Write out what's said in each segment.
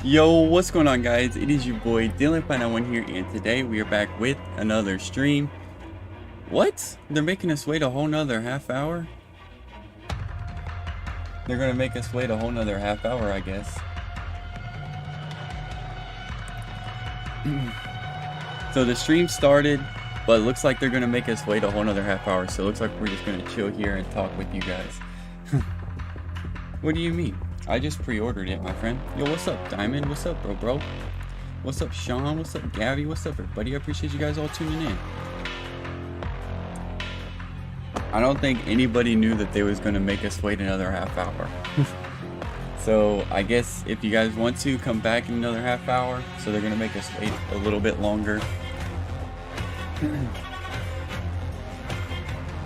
Yo, what's going on, guys? It is your boy Dylan591 here, and today we are back with another stream. What? They're making us wait a whole nother half hour? They're gonna make us wait a whole nother half hour, I guess. So the stream started, but it looks like they're gonna make us wait a whole nother half hour, so it looks like we're just gonna chill here and talk with you guys. What do you mean? I just pre-ordered it, my friend. Yo, what's up, Diamond? What's up, bro? What's up, Sean? What's up, Gabby? What's up, everybody? I appreciate you guys all tuning in. I don't think anybody knew that they was gonna make us wait another half hour. So I guess if you guys want to come back in another half hour, so they're gonna make us wait a little bit longer.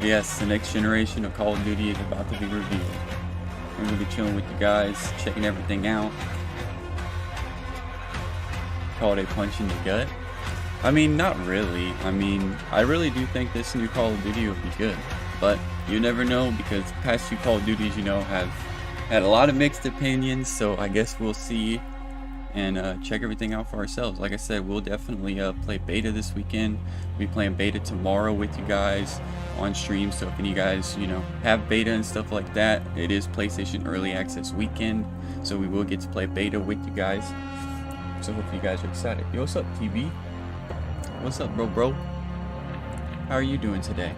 Yes, the next generation of Call of Duty is about to be revealed. I'm gonna be chilling with you guys, checking everything out. Call it a punch in the gut. I mean, not really. I mean, I really do think this new Call of Duty will be good. But you never know, because past few Call of Duties, you know, have had a lot of mixed opinions. So I guess we'll see and check everything out for ourselves. Like I said, we'll definitely play beta this weekend. We'll be playing beta tomorrow with you guys on stream. So if any of you guys, you know, have beta and stuff like that, it is PlayStation Early Access weekend, so we will get to play beta with you guys. So hopefully you guys are excited. Yo, what's up, TV? What's up, bro? How are you doing today?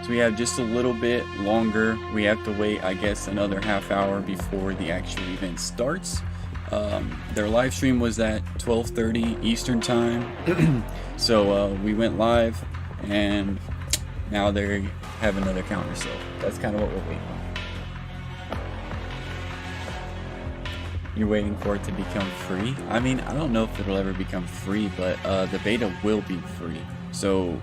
So we have just a little bit longer. We have to wait, I guess, another half hour before the actual event starts. Their live stream was at 12:30 Eastern time. So we went live, and now they have another counter, so that's kind of what we're waiting on. You're waiting for it to become free? I mean, I don't know if it'll ever become free, but the beta will be free. So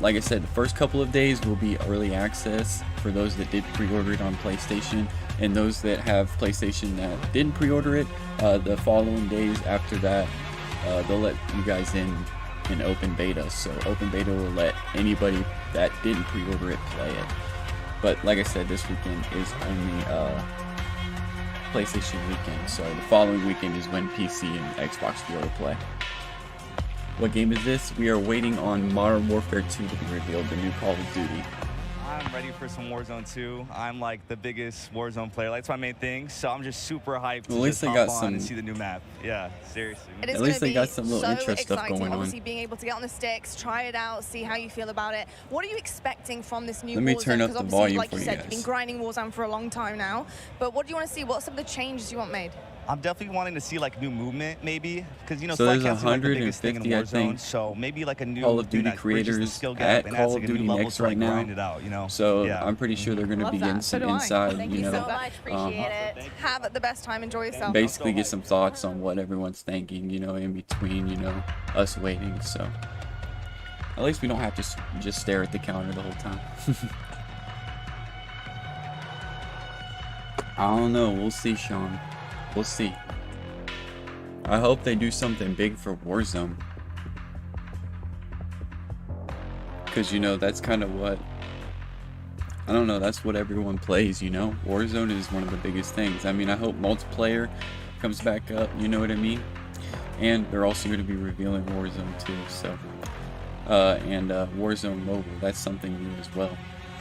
like I said, the first couple of days will be early access for those that did pre-order it on PlayStation, and those that have PlayStation that didn't pre-order it, the following days after that, they'll let you guys in open beta. So open beta will let anybody that didn't pre-order it play it. But like I said, this weekend is only PlayStation weekend, so the following weekend is when PC and Xbox will be able to play. What game is this? We are waiting on Modern Warfare 2 to be revealed, the new Call of Duty. I'm ready for some Warzone 2. I'm like the biggest Warzone player. That's my main thing. So I'm just super hyped to just hop on and see the new map. Yeah, seriously. At least they got some little intro stuff going on. Obviously, being able to get on the sticks, try it out, see how you feel about it. What are you expecting from this new Warzone? Let me turn up the volume like for you said, guys. You've been grinding Warzone for a long time now. But what do you want to see? What are some of the changes you want made? I'm definitely wanting to see like new movement, maybe, because you know, so there's like the biggest thing in 150, I think, Warzone. So maybe like a new Call of Duty creators at Call of Duty Next right now. It out, you know? So yeah. I'm pretty sure they're going to be inside. Thank you so much. Appreciate it. Have the best time. Enjoy yourself. Basically, get some thoughts on what everyone's thinking. You know, in between, you know, us waiting. So at least we don't have to just stare at the counter the whole time. I don't know. We'll see, Sean. We'll see. I hope they do something big for Warzone. Because, you know, that's kind of what... I don't know, that's what everyone plays, you know? Warzone is one of the biggest things. I mean, I hope multiplayer comes back up, you know what I mean? And they're also going to be revealing Warzone too, so... Warzone Mobile, that's something new as well.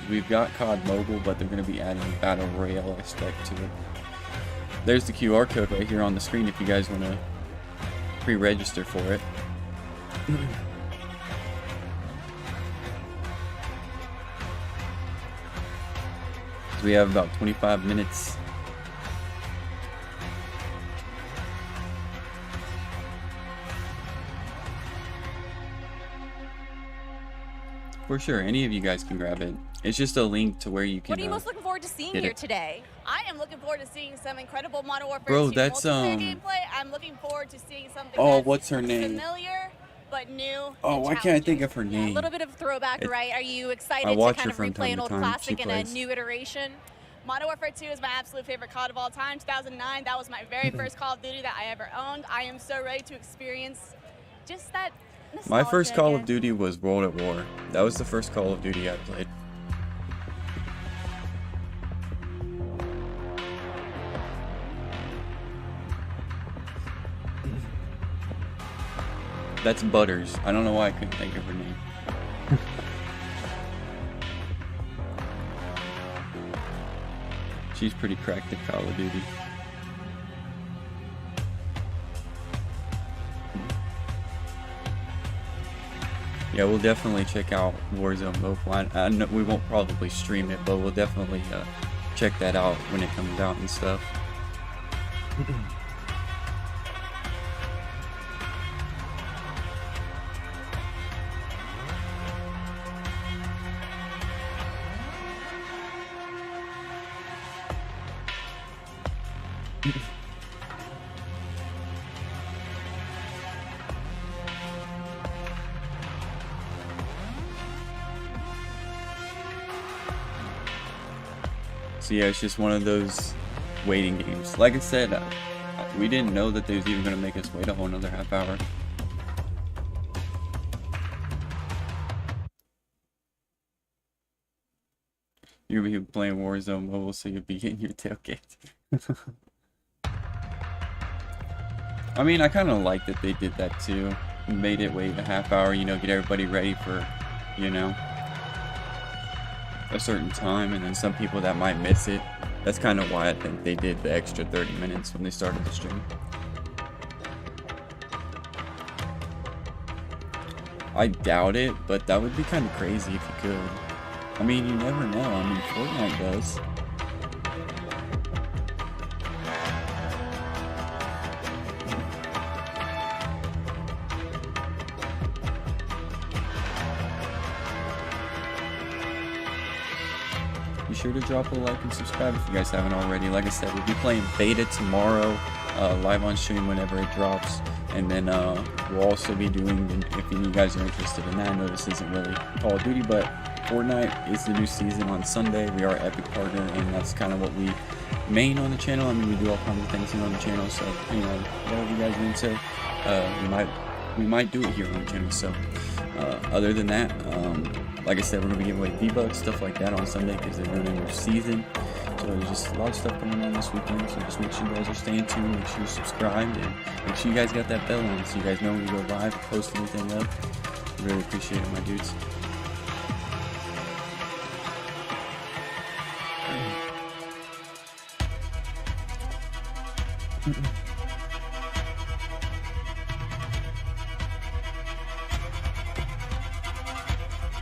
We've got COD Mobile, but they're going to be adding a Battle Royale aspect to it. There's the QR code right here on the screen if you guys want to pre-register for it. We have about 25 minutes. For sure, any of you guys can grab it. It's just a link to where you can. What are you most looking forward to seeing here today? I am looking forward to seeing some incredible Modern Warfare 2 that's gameplay. I'm looking forward to seeing something that's what's her name? Familiar but new. Oh, why can't I think of her name? Yeah, a little bit of throwback, right? Are you excited to kind of replay an old classic in a new iteration? Modern Warfare 2 is my absolute favorite COD of all time. 2009, that was my very first Call of Duty that I ever owned. I am so ready to experience just that My first Call of Duty was World at War. That was the first Call of Duty I played. That's Butters. I don't know why I couldn't think of her name. She's pretty cracked at Call of Duty. Yeah, we'll definitely check out Warzone Mobile. I know we won't probably stream it, but we'll definitely check that out when it comes out and stuff. So yeah, it's just one of those waiting games. Like I said, we didn't know that they was even going to make us wait a whole another half hour. You'll be playing Warzone Mobile, so you'll be getting your tail kicked. I mean, I kind of like that they did that too. Made it wait a half hour, you know, get everybody ready for, you know, a certain time, and then some people that might miss it. That's kind of why I think they did the extra 30 minutes when they started the stream. I doubt it, but that would be kind of crazy if you could. I mean, you never know. I mean, Fortnite does. Be sure to drop a like and subscribe if you guys haven't already. Like I said, we'll be playing beta tomorrow, live on stream whenever it drops. And then we'll also be doing, if you guys are interested in that, I know this isn't really Call of Duty, but Fortnite is the new season on Sunday. We are Epic partner, and that's kind of what we main on the channel. I mean, we do all kinds of things here on the channel, so, you know, whatever you guys are into, we might do it here on the channel. So other than that, like I said, we're going to be giving away V-Bucks, stuff like that on Sunday because they're doing a new season. So there's just a lot of stuff going on this weekend, so just make sure you guys are staying tuned, make sure you're subscribed, and make sure you guys got that bell on so you guys know when we go live, post anything up. Really appreciate it, my dudes.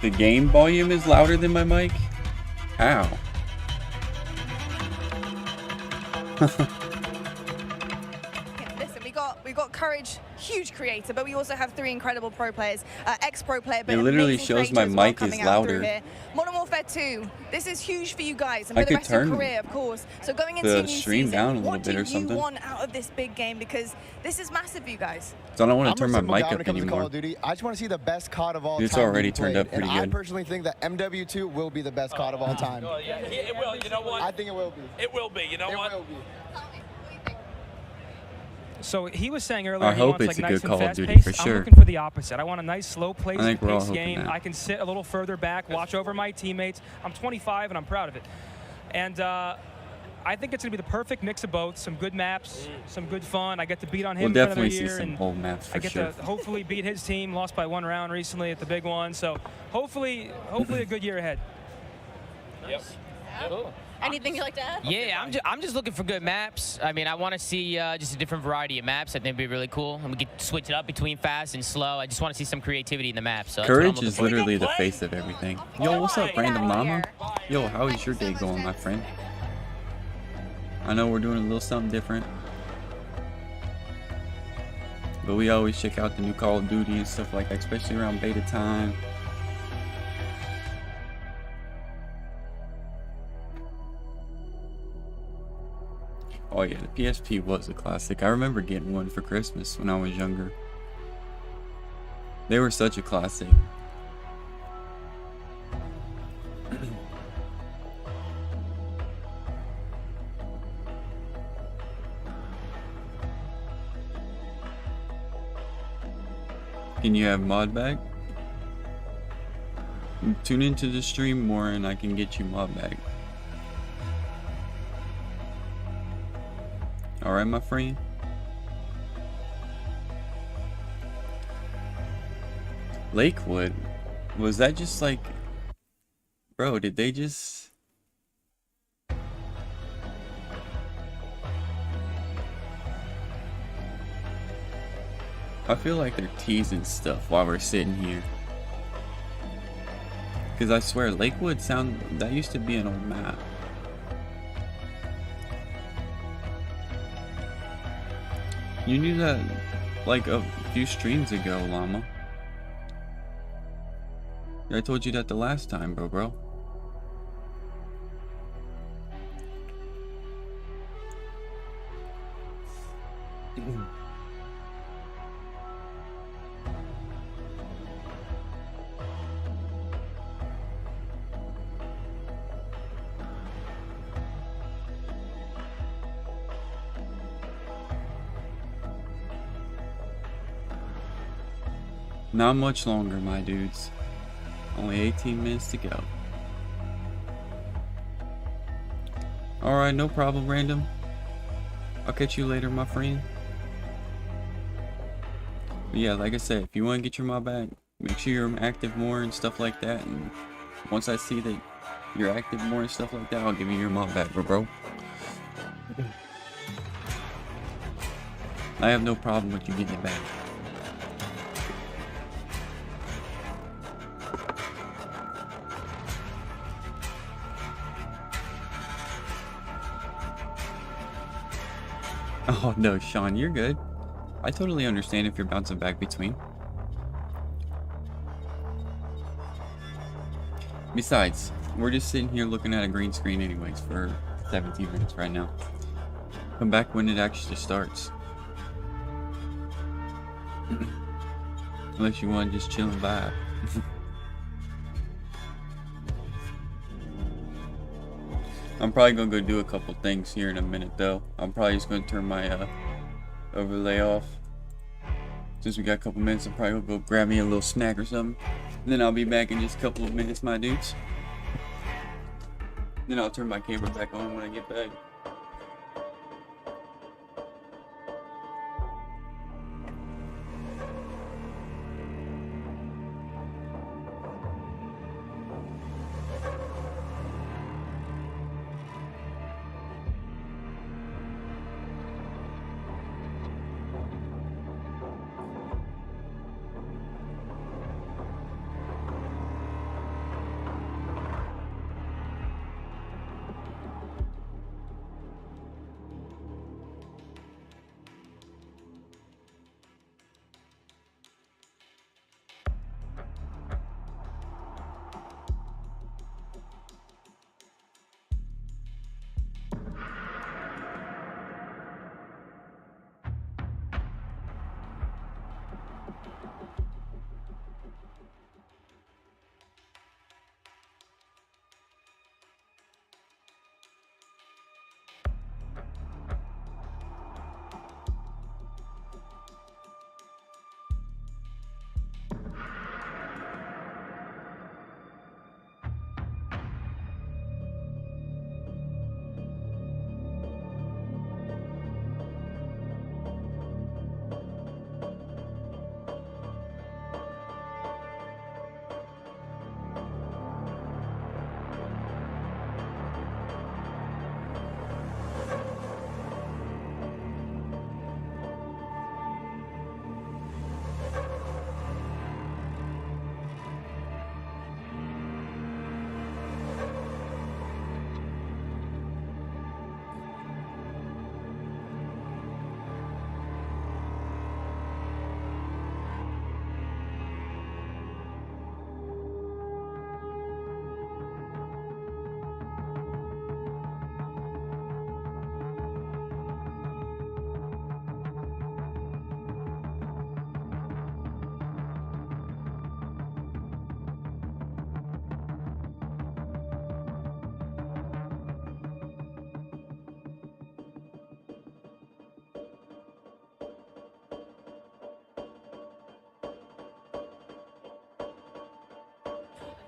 The game volume is louder than my mic? How? Listen, we got Courage, huge creator, but we also have 3 incredible pro players, ex-pro player, but it literally shows my mic is louder. Modern Warfare 2, this is huge for you guys and for the rest of your career, of course. So going into your new season, down a little bit or something. What do you want out of this big game? Because this is massive for you guys. So I don't want to turn my mic up anymore. Call of Duty, I just want to see the best COD of all time. It's already turned up pretty good. I personally think that MW2 will be the best COD of all time. Oh, yeah, it will. You know what? I think it will be. It will be. You know what? It will be. So he was saying earlier, I he hope wants it's like a nice good and Call of Duty fast-paced. for sure. I'm looking for the opposite. I want a nice, slow-paced game. That. I can sit a little further back, watch over my teammates. I'm 25 and I'm proud of it. And I think it's going to be the perfect mix of both. Some good maps, some good fun. I get to beat on him we'll for another year. Definitely see some old maps for sure. I get to hopefully beat his team. Lost by 1 round recently at the big one. So hopefully a good year ahead. Yep. Cool. Anything you'd like to add? Yeah, I'm just looking for good maps. I mean, I want to see just a different variety of maps. I think it'd be really cool. And we could switch it up between fast and slow. I just want to see some creativity in the map. So Courage is literally the face of everything. Yo, what's up, Random Mama? Yo, how is your day going, my friend? I know we're doing a little something different, but we always check out the new Call of Duty and stuff like that, especially around beta time. Oh yeah, the PSP was a classic. I remember getting one for Christmas when I was younger. They were such a classic. Can you have mod bag? Tune into the stream more and I can get you mod bag. Alright, my friend. Lakewood? Was that just like... Bro, did they just... I feel like they're teasing stuff while we're sitting here. Because I swear, Lakewood that used to be an old map. You knew that like a few streams ago, Llama. I told you that the last time, bro. Not much longer, my dudes. Only 18 minutes to go. Alright, no problem, random. I'll catch you later, my friend. But yeah, like I said, if you want to get your mod back, make sure you're active more and stuff like that. And once I see that you're active more and stuff like that, I'll give you your mod back, bro. I have no problem with you getting it back. Oh no, Sean, you're good. I totally understand if you're bouncing back between. Besides, we're just sitting here looking at a green screen anyways for 17 minutes right now. Come back when it actually starts. Unless you want to just chill and vibe. I'm probably gonna go do a couple things here in a minute though. I'm probably just gonna turn my overlay off. Since we got a couple minutes, I'm probably gonna go grab me a little snack or something. And then I'll be back in just a couple of minutes, my dudes. Then I'll turn my camera back on when I get back.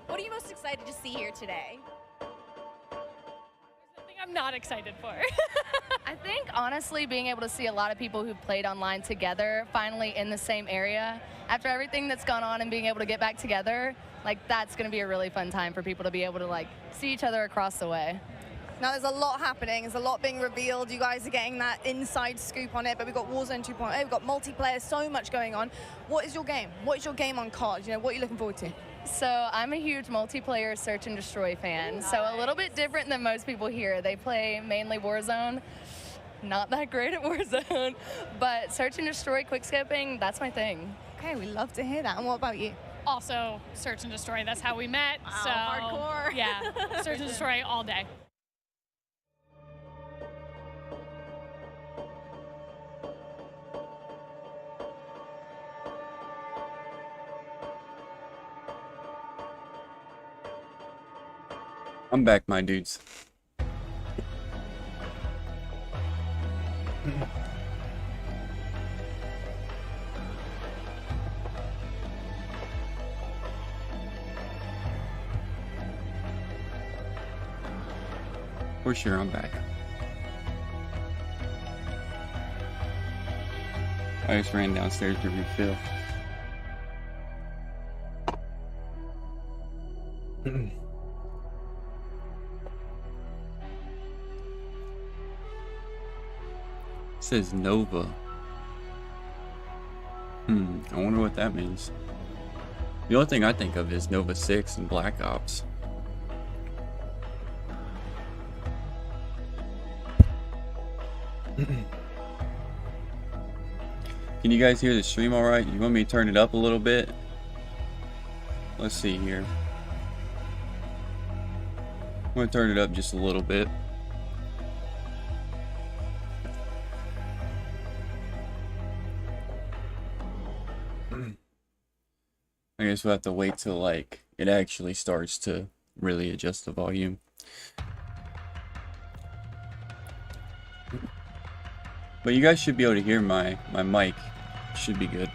What are you most excited to see here today? There's nothing I'm I'm not excited for. I think, honestly, being able to see a lot of people who played online together finally in the same area, after everything that's gone on and being able to get back together, like, that's going to be a really fun time for people to be able to, like, see each other across the way. Now, there's a lot happening. There's a lot being revealed. You guys are getting that inside scoop on it, but we've got Warzone 2.0, we've got multiplayer, so much going on. What is your game? What is your game on COD? You know, what are you looking forward to? So I'm a huge multiplayer search and destroy fan, so a little bit different than most people here. They play mainly Warzone. Not that great at Warzone, but search and destroy, quickscoping, that's my thing. Okay, we love to hear that. And what about you? Also, search and destroy. That's how we met. Wow, so hardcore. Yeah, search and destroy all day. I'm back, my dudes. For sure, I'm back. I just ran downstairs to refill. It says Nova. I wonder what that means. The only thing I think of is Nova 6 and Black Ops. Can you guys hear the stream all right? You want me to turn it up a little bit? Let's see here. I'm going to turn it up just a little bit. I guess we'll have to wait till like it actually starts to really adjust the volume. But you guys should be able to hear my mic. Should be good.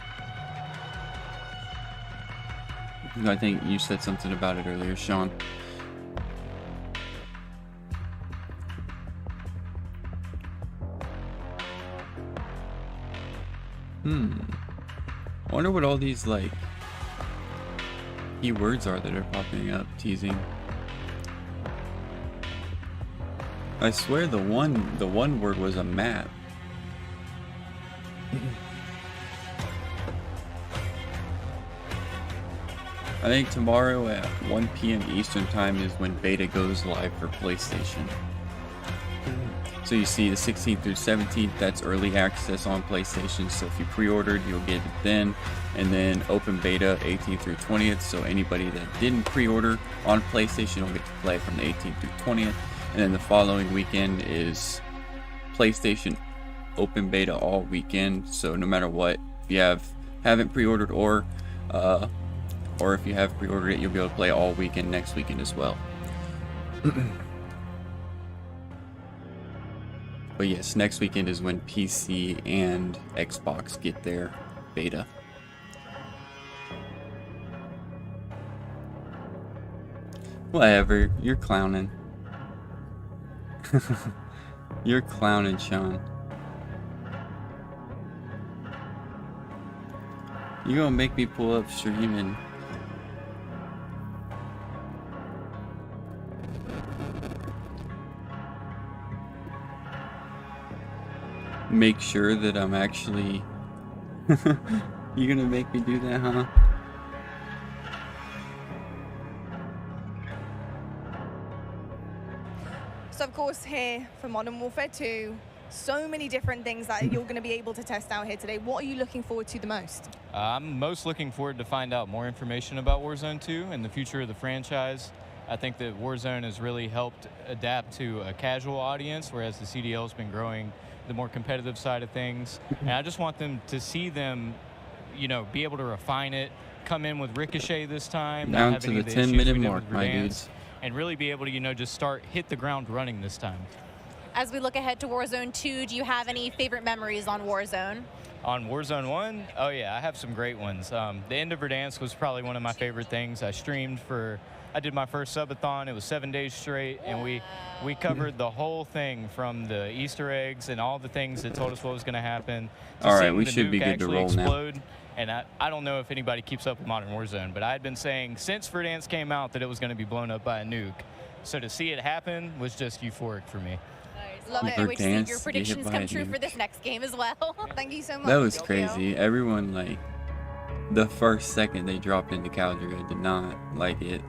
I think you said something about it earlier, Sean. I wonder what all these like keywords are that are popping up, teasing. I swear the one word was a map. I think tomorrow at 1 p.m. Eastern time is when beta goes live for PlayStation. So you see the 16th through 17th, that's early access on PlayStation. So if you pre-ordered, you'll get it then. And then open beta 18th through 20th. So anybody that didn't pre-order on PlayStation will get to play from the 18th through 20th. And then the following weekend is PlayStation open beta all weekend. So no matter what, if you haven't pre-ordered or if you have pre-ordered it, you'll be able to play all weekend next weekend as well. But yes, next weekend is when PC and Xbox get their beta. Whatever, you're clowning. You're clowning, Sean. You gonna make me pull up streaming. Make sure that I'm actually... You're gonna make me do that, huh? So of course here for Modern Warfare 2, so many different things that you're going to be able to test out here today. What are you looking forward to the most? I'm most looking forward to find out more information about Warzone 2 and the future of the franchise. I think that Warzone has really helped adapt to a casual audience, whereas the CDL has been growing the more competitive side of things. And I just want them to see them, you know, be able to refine it, come in with Ricochet this time, down not have to any the of the 10-minute mark, my dudes. and really be able to, you know, just hit the ground running this time. as we look ahead to Warzone 2, do you have any favorite memories on Warzone? On Warzone 1, oh yeah, I have some great ones. The end of Verdansk was probably one of my favorite things. I did my first subathon. It was 7 days straight, and we covered the whole thing from the Easter eggs and all the things that told us what was going to happen. All right, we should be good to roll explode. now. And I don't know if anybody keeps up with Modern Warzone, but I had been saying since Verdansk came out that it was going to be blown up by a nuke. So to see it happen was just euphoric for me. Love it. I wish to see your predictions come true for this next game as well. Thank you so much. That was crazy. Everyone, like, the first second they dropped into Caldera did not like it.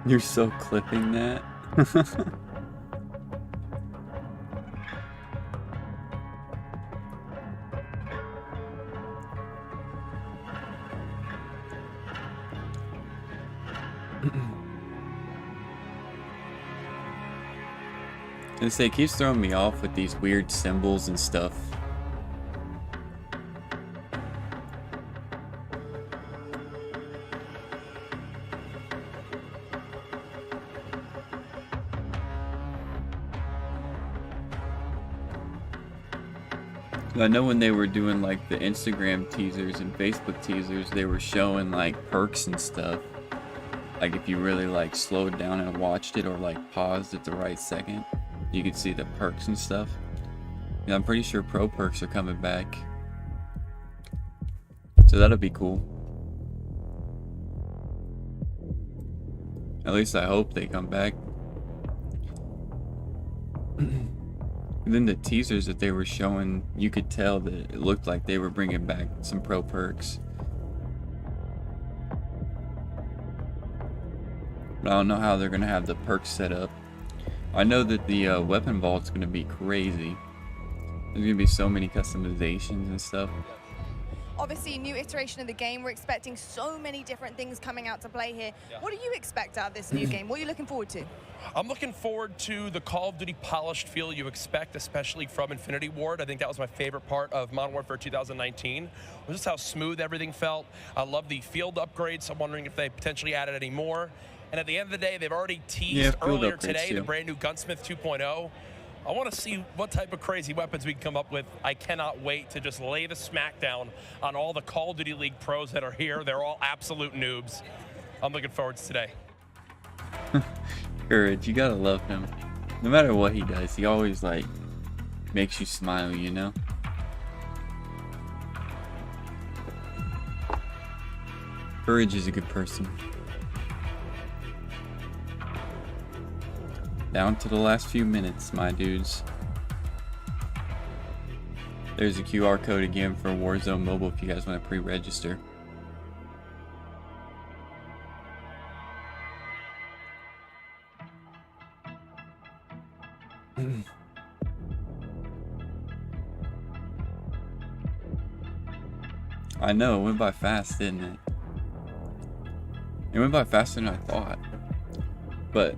You're so clipping that. It keeps throwing me off with these weird symbols and stuff. I know when they were doing like the Instagram teasers and Facebook teasers, they were showing like perks and stuff. Like if you really like slowed down and watched it or like paused at the right second, you could see the perks and stuff. Yeah, I'm pretty sure pro perks are coming back. So that'll be cool. At least I hope they come back. And then the teasers that they were showing, you could tell that it looked like they were bringing back some pro perks. But I don't know how they're going to have the perks set up. I know that the weapon vault's going to be crazy. There's going to be so many customizations and stuff. Obviously, new iteration of the game. We're expecting so many different things coming out to play here. Yeah. What do you expect out of this new game? What are you looking forward to? I'm looking forward to the Call of Duty polished feel you expect, especially from Infinity Ward. I think that was my favorite part of Modern Warfare 2019, was just how smooth everything felt. I love the field upgrades. I'm wondering if they potentially added any more. And at the end of the day, they've already teased earlier today the brand new Gunsmith 2.0. I want to see what type of crazy weapons we can come up with. I cannot wait to just lay the smackdown on all the Call of Duty League pros that are here. They're all absolute noobs. I'm looking forward to today. Courage, you gotta love him. No matter what he does, he always like makes you smile, you know? Courage is a good person. Down to the last few minutes, my dudes. There's a QR code again for Warzone Mobile if you guys want to pre-register. I know, it went by fast, didn't it? It went by faster than I thought. But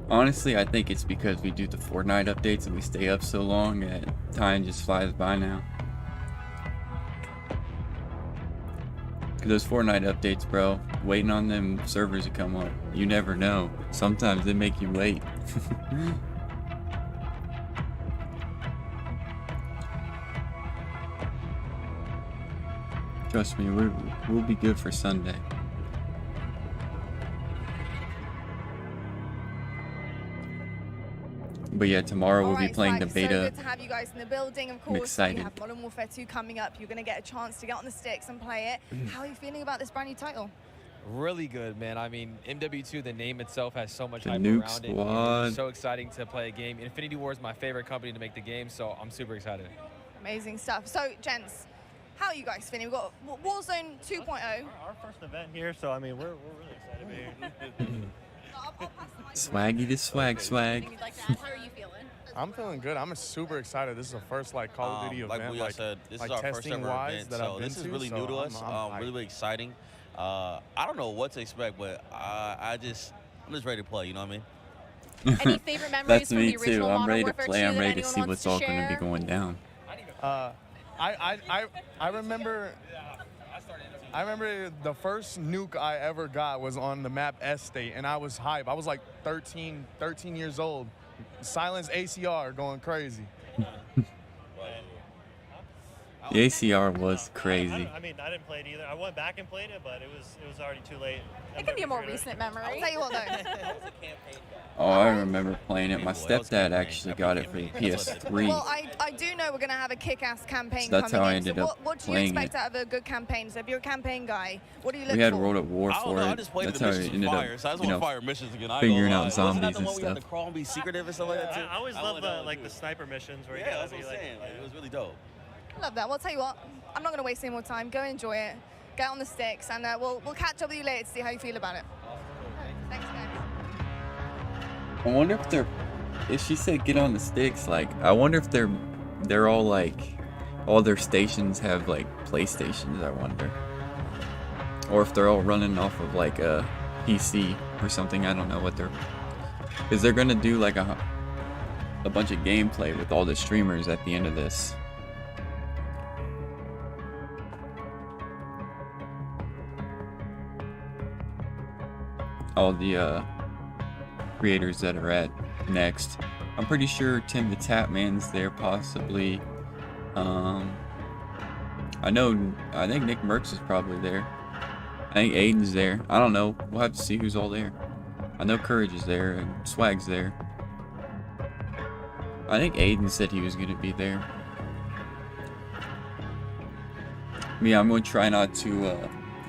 honestly, I think it's because we do the Fortnite updates and we stay up so long that time just flies by now. Because those Fortnite updates, bro, waiting on them servers to come up. You never know. Sometimes they make you wait. Trust me, we'll be good for Sunday. But yeah, tomorrow we'll be playing the beta. So good to have you guys in the building. Of course, I'm excited. We have Modern Warfare 2 coming up. You're going to get a chance to get on the sticks and play it. How are you feeling about this brand new title? Really good, man. I mean, MW2, the name itself has so much hype Nuke around Squad. it. It's so exciting to play a game. Infinity Ward is my favorite company to make the game, so I'm super excited. Amazing stuff. So, gents, how are you guys feeling? We've got Warzone 2.0. Our first event here, so I mean, we're really excited to be here. Swaggy to swag. How are you feeling? I'm feeling good. I'm super excited. This is the first like Call of Duty event, like we said, this is our first ever event, so this is really new to us. Really exciting. I don't know what to expect, but I'm just ready to play. You know what I mean? Any favorite memories That's from me the original too. I'm ready to Warfare play. 2 I'm that ready to anyone see wants what's to all going to be share? going down. I remember the first nuke I ever got was on the map Estate, and I was hype. I was like 13 years old. Silence ACR going crazy. The ACR was crazy. I mean, I didn't play it either. I went back and played it, but it was already too late. It can be a more recent memory. I'll tell you what though. Oh, I remember playing it. My stepdad actually got it for the PS3. Well, I do know we're going to have a kick-ass campaign So that's coming how I in. ended So up what do you playing expect it. out of a good campaign? So if you're a campaign guy, what do you look We had for? World at War for it. That's how I ended up, figuring out zombies and stuff. I always love the sniper missions where you yeah, gotta that's what be I'm saying. Like, it was really dope. I love that. Well, I'll tell you what, I'm not going to waste any more time. Go enjoy it. Get on the sticks, and we'll catch up with you later to see how you feel about it. Thanks, guys. I wonder if she said get on the sticks, like, I wonder if they're all like, all their stations have like PlayStations, I wonder. Or if they're all running off of like a PC or something, I don't know what because they're gonna do like a bunch of gameplay with all the streamers at the end of this. All the creators that are at next. I'm pretty sure Tim the Tapman's there, possibly. I think Nick Merckx is probably there. I think Aiden's there. I don't know. We'll have to see who's all there. I know Courage is there and Swag's there. I think Aiden said he was gonna be there. Me, I'm gonna try not to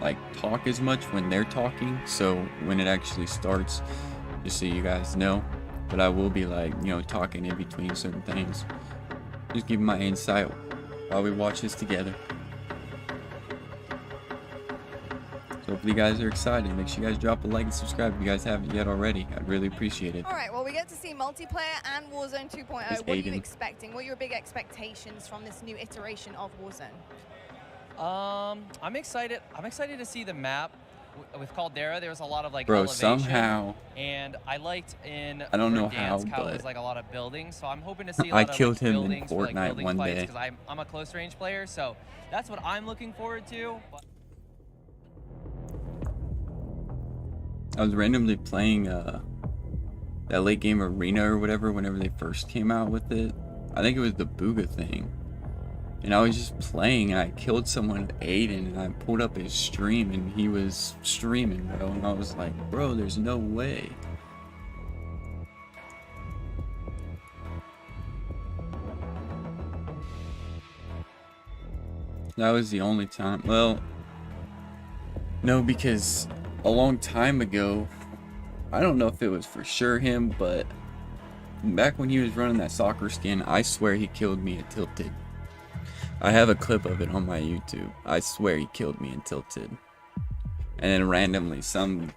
like talk as much when they're talking, so when it actually starts, just so you guys know. But I will be like, you know, talking in between certain things. Just giving my insight while we watch this together. So hopefully you guys are excited. Make sure you guys drop a like and subscribe if you guys haven't yet already. I'd really appreciate it. All right, well, we get to see multiplayer and Warzone 2.0. What are you expecting? What are your big expectations from this new iteration of Warzone? I'm excited. I'm excited to see the map. With Caldera, there was a lot of like Bro, elevation, somehow, and I liked in I don't know Verdansk how, it was but like a lot of buildings. So I'm hoping to see a I lot of killed like, him in buildings for, like, Fortnite building one fights day. because I'm a close range player. So that's what I'm looking forward to. I was randomly playing that late game arena or whatever whenever they first came out with it. I think it was the Booga thing. And I was just playing and I killed someone with Aiden and I pulled up his stream and he was streaming, bro. And I was like, bro, there's no way. That was the only time. Well, no, because a long time ago, I don't know if it was for sure him, but back when he was running that soccer skin, I swear he killed me at Tilted. I have a clip of it on my YouTube. I swear he killed me in Tilted. And then randomly, some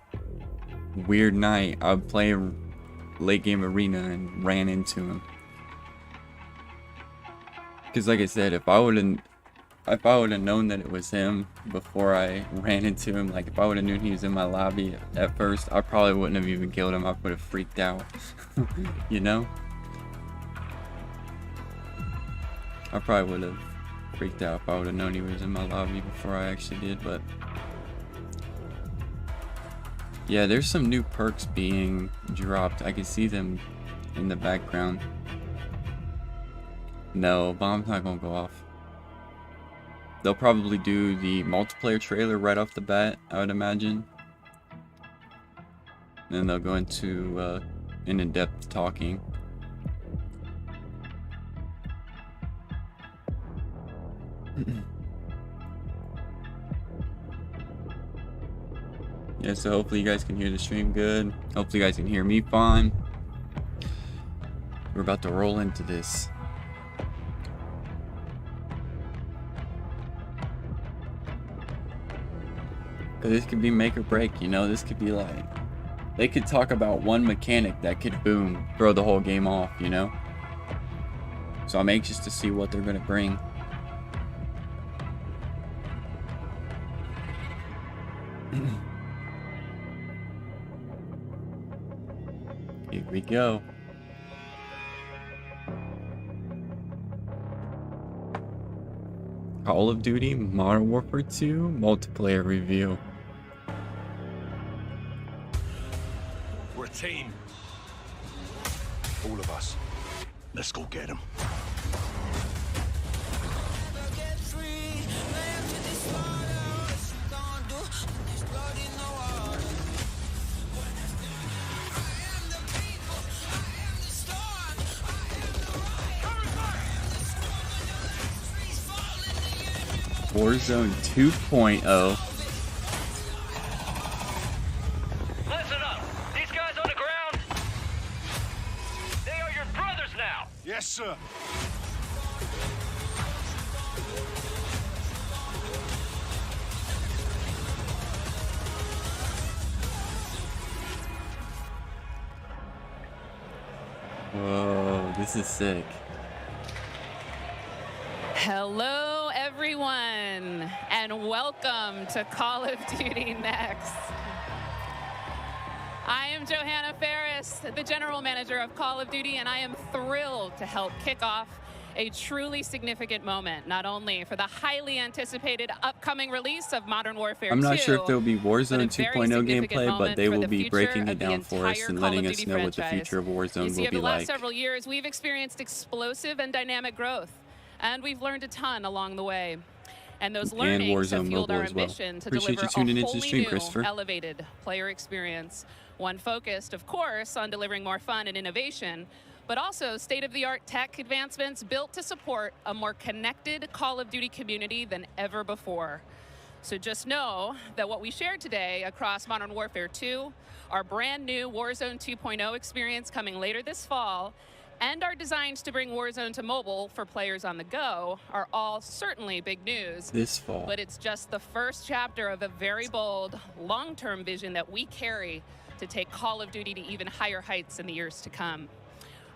weird night, I would play late game arena and ran into him. Because like I said, if I would have known that it was him before I ran into him, like if I would have known he was in my lobby at first, I probably wouldn't have even killed him. I would have freaked out, you know? I probably would have freaked out if I would have known he was in my lobby before I actually did, but yeah, there's some new perks being dropped. I can see them in the background. No, bomb's not gonna go off. They'll probably do the multiplayer trailer right off the bat, I would imagine. Then they'll go into in-depth talking. Yeah, so hopefully you guys can hear the stream good. Hopefully you guys can hear me fine. We're about to roll into this. Cause this could be make or break, you know? This could be like, they could talk about one mechanic that could boom, throw the whole game off, you know? So I'm anxious to see what they're gonna bring. Here we go. Call of Duty Modern Warfare 2 multiplayer review. We're a team. All of us. Let's go get them. Warzone 2.0. Listen up. These guys on the ground, they are your brothers now. Yes, sir. Whoa, this is sick. Hello, everyone, and welcome to Call of Duty Next. I am Johanna Ferris, the General Manager of Call of Duty, and I am thrilled to help kick off a truly significant moment, not only for the highly anticipated upcoming release of Modern Warfare 2, I'm not sure if there will be Warzone 2.0 gameplay, but they will be breaking it down for us and letting us know what the future of Warzone will be like. Over the last several years, we've experienced explosive and dynamic growth, and we've learned a ton along the way. And those learnings have fueled our ambition to deliver a wholly new, elevated player experience. One focused, of course, on delivering more fun and innovation, but also state-of-the-art tech advancements built to support a more connected Call of Duty community than ever before. So just know that what we shared today across Modern Warfare 2, our brand new Warzone 2.0 experience coming later this fall, and our designs to bring Warzone to mobile for players on the go are all certainly big news. This fall. But it's just the first chapter of a very bold, long-term vision that we carry to take Call of Duty to even higher heights in the years to come.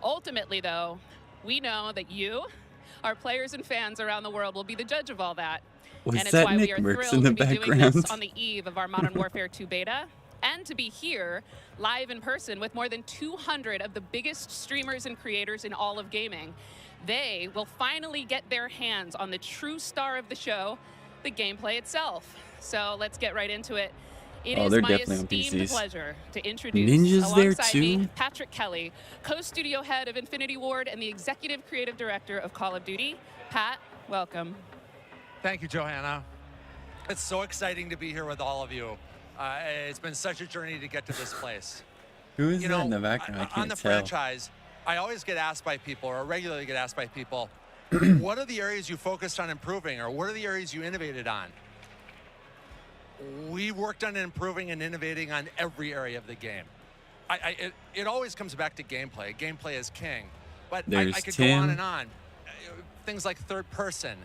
Ultimately, though, we know that you, our players and fans around the world, will be the judge of all that. And it's why we are thrilled to be doing this on the eve of our Modern Warfare 2 beta, and to be here live in person with more than 200 of the biggest streamers and creators in all of gaming. They will finally get their hands on the true star of the show, the gameplay itself. So let's get right into it. It is my esteemed pleasure to introduce, alongside me, Patrick Kelly, co-studio head of Infinity Ward and the executive creative director of Call of Duty. Pat, welcome. Thank you, Johanna. It's so exciting to be here with all of you. It's been such a journey to get to this place. Who is that in the background? I can't tell. On the franchise, I always get asked by people, or regularly get asked by people, what are the areas you focused on improving, or what are the areas you innovated on? We worked on improving and innovating on every area of the game. It always comes back to gameplay. Gameplay is king. But I could go on and on. Things like third person.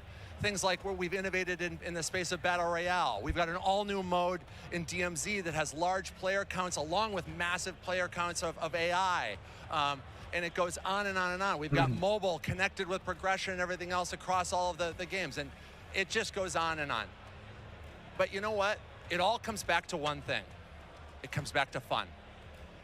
Things like where we've innovated in the space of Battle Royale. We've got an all-new mode in DMZ that has large player counts along with massive player counts of AI. And it goes on and on and on. We've got mobile connected with progression and everything else across all of the games. And it just goes on and on. But you know what? It all comes back to one thing. It comes back to fun.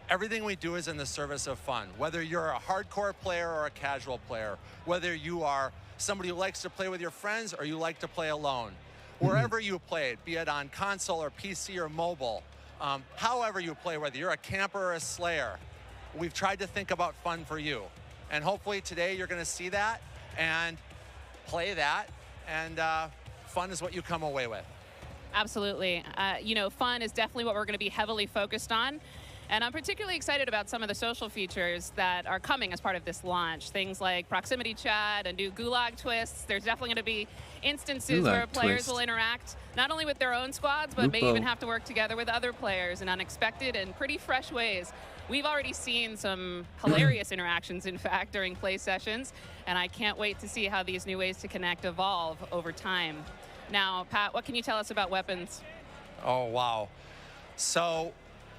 Everything we do is in the service of fun. Whether you're a hardcore player or a casual player, whether you are somebody who likes to play with your friends or you like to play alone, wherever you play it, be it on console or PC or mobile, however you play, whether you're a camper or a slayer, we've tried to think about fun for you. And hopefully today you're going to see that and play that, and fun is what you come away with. Absolutely. You know, fun is definitely what we're going to be heavily focused on. And I'm particularly excited about some of the social features that are coming as part of this launch. Things like proximity chat and new gulag twists. There's definitely going to be instances where players will interact not only with their own squads, but may even have to work together with other players in unexpected and pretty fresh ways. We've already seen some hilarious interactions, in fact, during play sessions. And I can't wait to see how these new ways to connect evolve over time. Now, Pat, what can you tell us about weapons? Oh, wow. So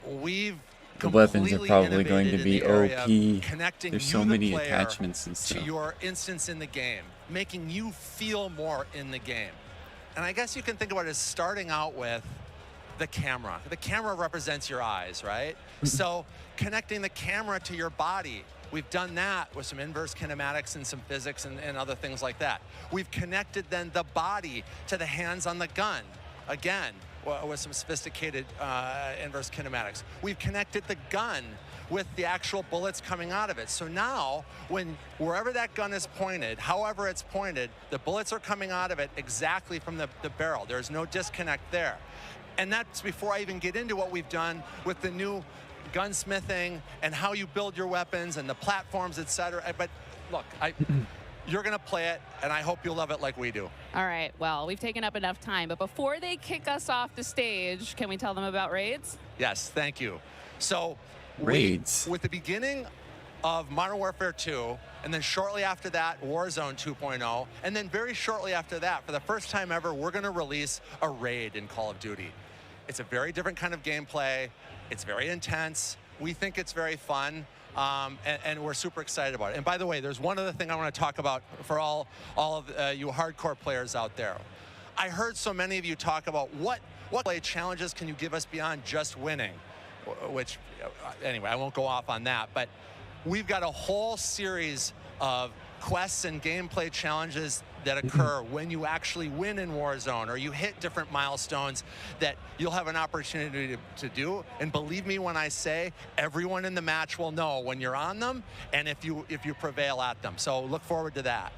we've the weapons are probably going to be OP. Connecting There's so many attachments and stuff. To your instance in the game, making you feel more in the game. And I guess you can think about it as starting out with the camera. The camera represents your eyes, right? So connecting the camera to your body, we've done that with some inverse kinematics and some physics and other things like that. We've connected then the body to the hands on the gun, again, with some sophisticated inverse kinematics. We've connected the gun with the actual bullets coming out of it. So now, wherever that gun is pointed, however it's pointed, the bullets are coming out of it exactly from the barrel. There's no disconnect there. And that's before I even get into what we've done with the new gunsmithing and how you build your weapons and the platforms, etc. But look, you're going to play it, and I hope you'll love it like we do. All right, well, we've taken up enough time, but before they kick us off the stage, can we tell them about raids? Yes, thank you. So, raids. With the beginning of Modern Warfare 2, and then shortly after that, Warzone 2.0, and then very shortly after that, for the first time ever, we're going to release a raid in Call of Duty. It's a very different kind of gameplay. It's very intense. We think it's very fun. And we're super excited about it. And by the way, there's one other thing I want to talk about for all of you hardcore players out there. I heard so many of you talk about what play challenges can you give us beyond just winning, which, anyway, I won't go off on that. But we've got a whole series of quests and gameplay challenges that occur when you actually win in Warzone or you hit different milestones that you'll have an opportunity to do. And believe me when I say everyone in the match will know when you're on them and if you prevail at them. So look forward to that.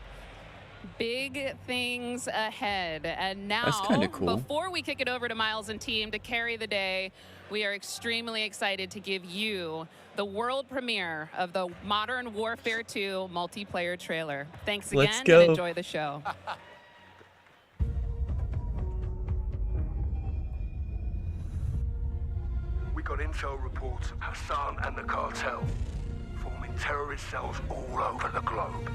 Big things ahead. And now, cool. Before we kick it over to Miles and team to carry the day, we are extremely excited to give you the world premiere of the Modern Warfare 2 multiplayer trailer. Thanks again and enjoy the show. We got intel reports of Hassan and the cartel forming terrorist cells all over the globe.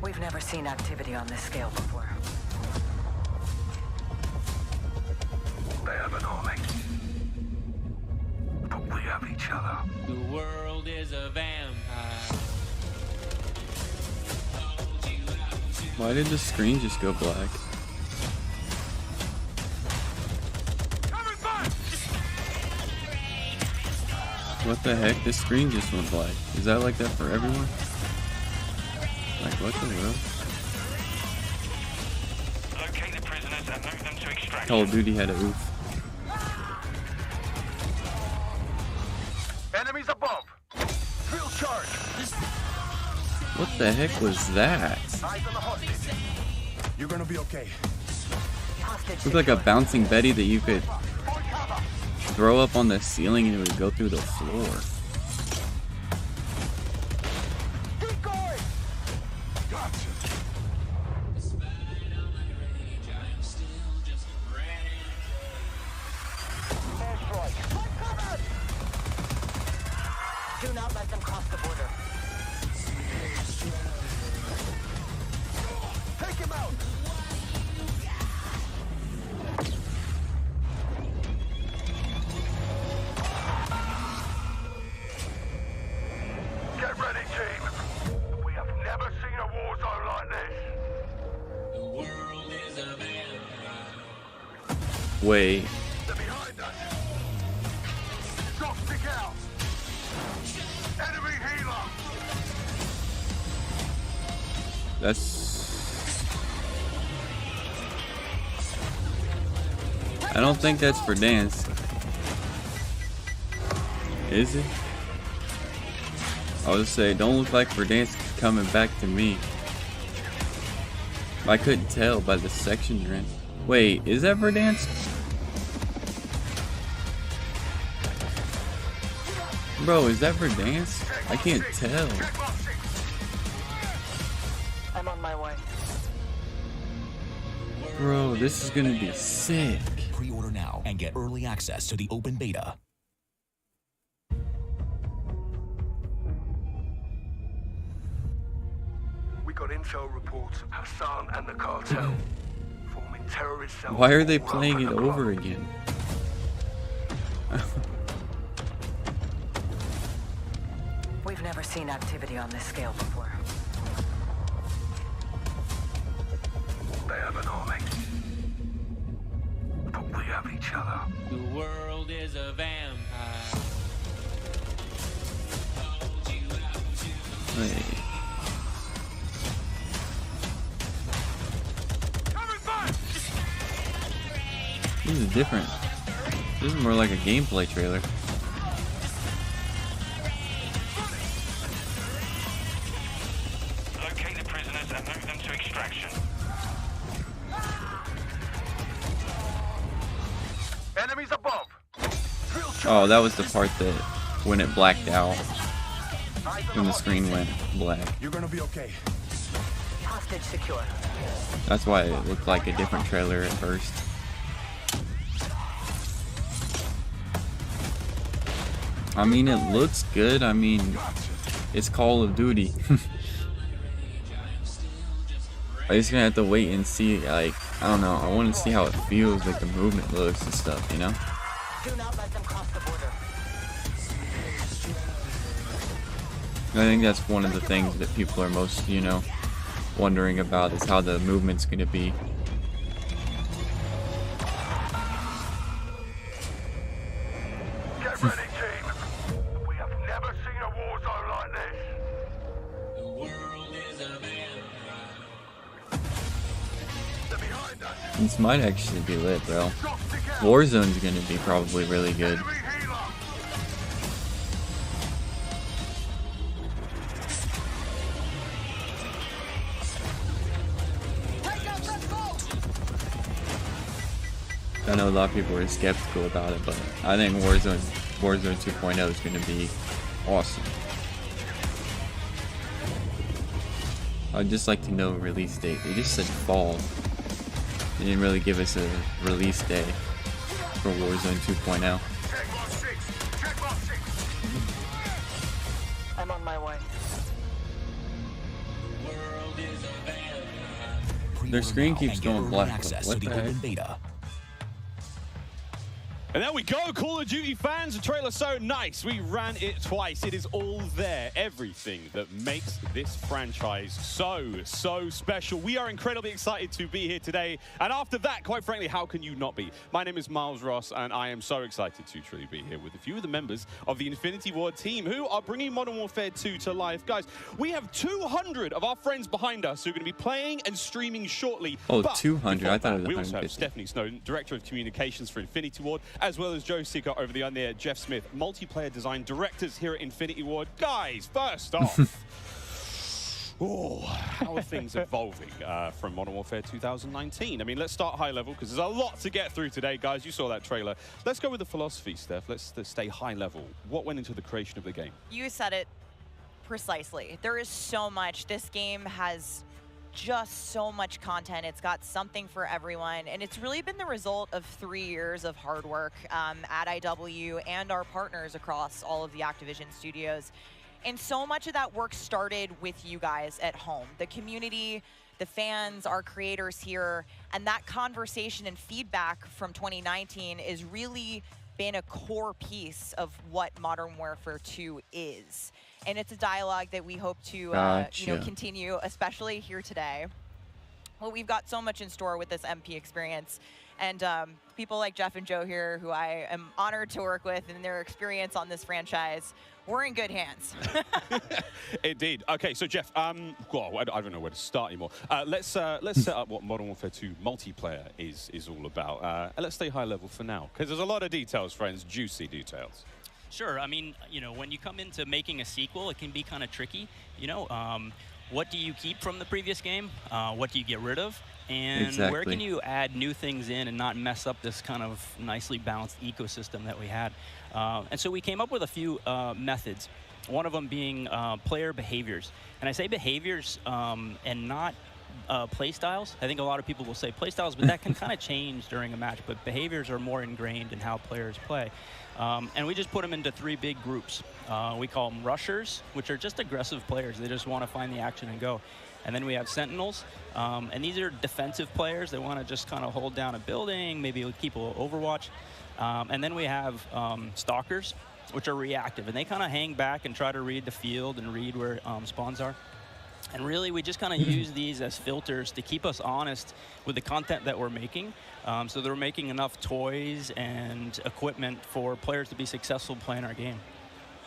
We've never seen activity on this scale before. They have an army, but we have each other. The world is a vampire. Why did the screen just go black? What the heck? This screen just went black. Is that like that for everyone? Like, what the world? Locate the prisoners and move them to extraction. Call of Duty had a oof. Enemies above. Drill charge. What the heck was that? Eyes on the hostage. You're gonna be okay. Looked like a bouncing Betty that you could throw up on the ceiling and it would go through the floor. Do not let them cross the border. Take him out. Get ready, team. We have never seen a war zone like this. The world is a vampire. Wait. They're behind us. Stop, stick out. Enemy healer. I don't think that's for dance. Is it? I would say, don't look like Verdansk coming back to me. I couldn't tell by the section you're in. Wait, is that Verdansk? Bro, is that Verdansk? I can't tell. I'm on my way. Bro, this is gonna be sick. Pre-order now and get early access to the open beta. We got intel reports of Hassan and the cartel forming terrorist cells. Why are they all playing it the over globe. again? We've never seen activity on this scale before. They have an army. But we have each other. The world is a vampire. Wait. This is different. This is more like a gameplay trailer. Locate the prisoners and move them to extraction. Enemies above. Oh, that was the part that when it blacked out, when the screen went black. You're gonna be okay. Hostage secure. That's why it looked like a different trailer at first. I mean, it looks good. I mean, it's Call of Duty. I'm just gonna have to wait and see. Like, I don't know. I want to see how it feels, like the movement looks and stuff, you know? Do not let them cross the border. I think that's one of the things that people are most, you know, wondering about is how the movement's gonna be. Get ready, team. We have never seen a war zone like this. The world is a vampire. They're behind us. This might actually be lit, bro. Warzone's gonna be probably really good. I know a lot of people are skeptical about it, but I think Warzone 2.0 is going to be awesome. I'd just like to know a release date. They just said fall. They didn't really give us a release day for Warzone 2.0. I'm on my way. Their screen keeps going black. What the heck? And there we go, Call of Duty fans. The trailer so nice. We ran it twice. It is all there. Everything that makes this franchise so special. We are incredibly excited to be here today. And after that, quite frankly, how can you not be? My name is Miles Ross, and I am so excited to truly be here with a few of the members of the Infinity Ward team who are bringing Modern Warfare 2 to life. Guys, we have 200 of our friends behind us who are going to be playing and streaming shortly. Oh, But 200. I thought it was we also have 150. Stephanie Snowden, Director of Communications for Infinity Ward, as well as Joe Seeker over the there, Jeff Smith, multiplayer design directors here at Infinity Ward. Guys, first off, how are things evolving from Modern Warfare 2019? I mean, let's start high level because there's a lot to get through today, guys. You saw that trailer. Let's go with the philosophy, Steph. Let's stay high level. What went into the creation of the game? You said it precisely. There is so much. This game has just so much content. It's got something for everyone, and it's really been the result of 3 years of hard work at IW and our partners across all of the Activision studios. And so much of that work started with you guys at home, the community, the fans, our creators here, and that conversation and feedback from 2019 is really been a core piece of what Modern Warfare 2 is. And it's a dialogue that we hope to you know, continue, especially here today. Well, we've got so much in store with this MP experience. And people like Jeff and Joe here, who I am honored to work with, and their experience on this franchise, we're in good hands. Indeed. Okay, so Jeff, well, I don't know where to start anymore. Let's set up what Modern Warfare 2 multiplayer is all about. And let's stay high level for now, because there's a lot of details, friends, juicy details. Sure. I mean, you know, when you come into making a sequel, it can be kind of tricky. You know, what do you keep from the previous game? What do you get rid of? And where can you add new things in and not mess up this kind of nicely balanced ecosystem that we had? And so we came up with a few methods. One of them being player behaviors. And I say behaviors and not play styles. I think a lot of people will say play styles, but that can kind of change during a match. But behaviors are more ingrained in how players play. And we just put them into 3 big groups. We call them rushers, which are just aggressive players. They just want to find the action and go. And then we have sentinels, and these are defensive players. They want to just kind of hold down a building, maybe keep a little overwatch. And then we have stalkers, which are reactive, and they kind of hang back and try to read the field and read where spawns are. And really, we just kind of use these as filters to keep us honest with the content that we're making. So they're making enough toys and equipment for players to be successful playing our game.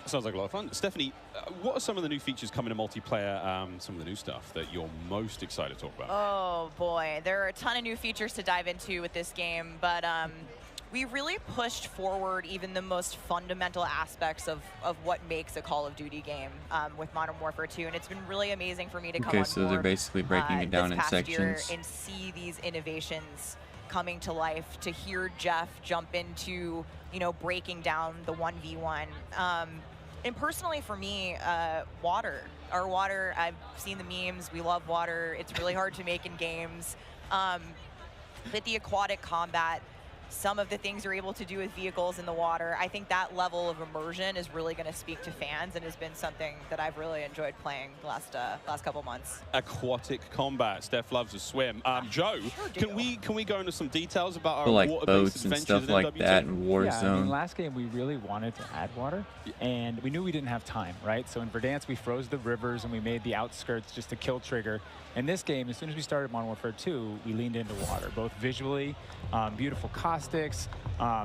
Sounds like a lot of fun. Stephanie, what are some of the new features coming to multiplayer, some of the new stuff that you're most excited to talk about? Oh, boy. There are a ton of new features to dive into with this game, but we really pushed forward even the most fundamental aspects of what makes a Call of Duty game with Modern Warfare 2, and it's been really amazing for me to come on board. Okay, so they're basically breaking it down in sections. And see these innovations coming to life, to hear Jeff jump into, you know, breaking down the 1v1. And personally for me, water. Our water, I've seen the memes, we love water. It's really hard to make in games. But the aquatic combat, some of the things you're able to do with vehicles in the water, I think that level of immersion is really going to speak to fans and has been something that I've really enjoyed playing the last couple months. Aquatic combat. Steph loves to swim. Joe, Sure can we go into some details about our like water-based boats and adventures stuff in like MW2? that in Warzone? Yeah, I mean, last game we really wanted to add water, and we knew we didn't have time, right? So in Verdansk we froze the rivers and we made the outskirts just a kill trigger. In this game, as soon as we started Modern Warfare 2, we leaned into water, both visually, beautiful caustics,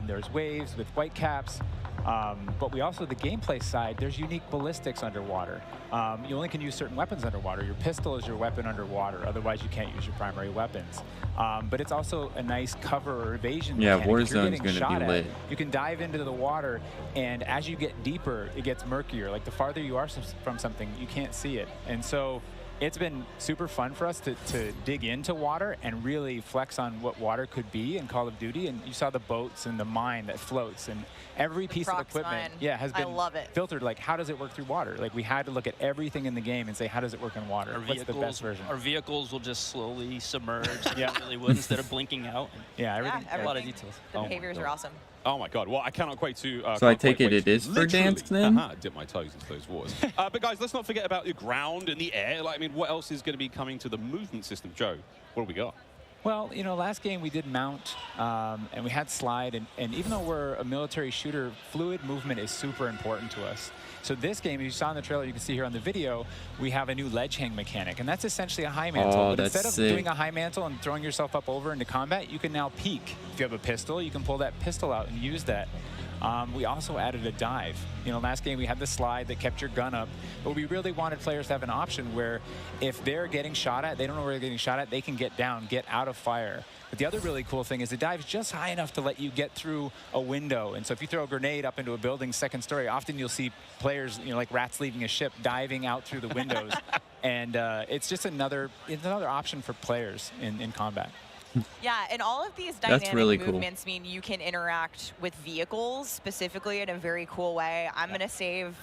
there's waves with white caps, but we also, the gameplay side, there's unique ballistics underwater. You only can use certain weapons underwater. Your pistol is your weapon underwater, otherwise you can't use your primary weapons. But it's also a nice cover or evasion mechanic. Warzone's going to be lit. You can dive into the water, and as you get deeper, it gets murkier. Like the farther you are from something, you can't see it. And so it's been super fun for us to dig into water and really flex on what water could be in Call of Duty. And you saw the boats and the mine that floats, and every piece of equipment has been filtered. Like, how does it work through water? Like, we had to look at everything in the game and say, how does it work in water? What's the best version? Our vehicles will just slowly submerge. Yeah, really would, instead of blinking out. Yeah, everything. A lot of details. The behaviors are awesome. Oh my God! Well, I cannot wait to. So I take it is Verdansk then? Dip my toes into those waters. But guys, let's not forget about the ground and the air. Like, I mean, what else is going to be coming to the movement system? Joe, what do we got? Well, you know, last game we did mount, and we had slide, and even though we're a military shooter, fluid movement is super important to us. So this game, as you saw in the trailer, you can see here on the video, we have a new ledge hang mechanic, and that's essentially a high mantle. Oh, but that's instead of sick. doing a high mantle and throwing yourself up over into combat, you can now peek. If you have a pistol, you can pull that pistol out and use that. We also added a dive. You know, last game we had the slide that kept your gun up, but we really wanted players to have an option where if they're getting shot at, they don't know where they're getting shot at, they can get down, get out of fire. But the other really cool thing is the dive's just high enough to let you get through a window. And so if you throw a grenade up into a building's second story, often you'll see players, you know, like rats leaving a ship, diving out through the windows. And it's just another option for players in combat. Yeah, and all of these dynamic movements mean you can interact with vehicles specifically in a very cool way. I'm going to save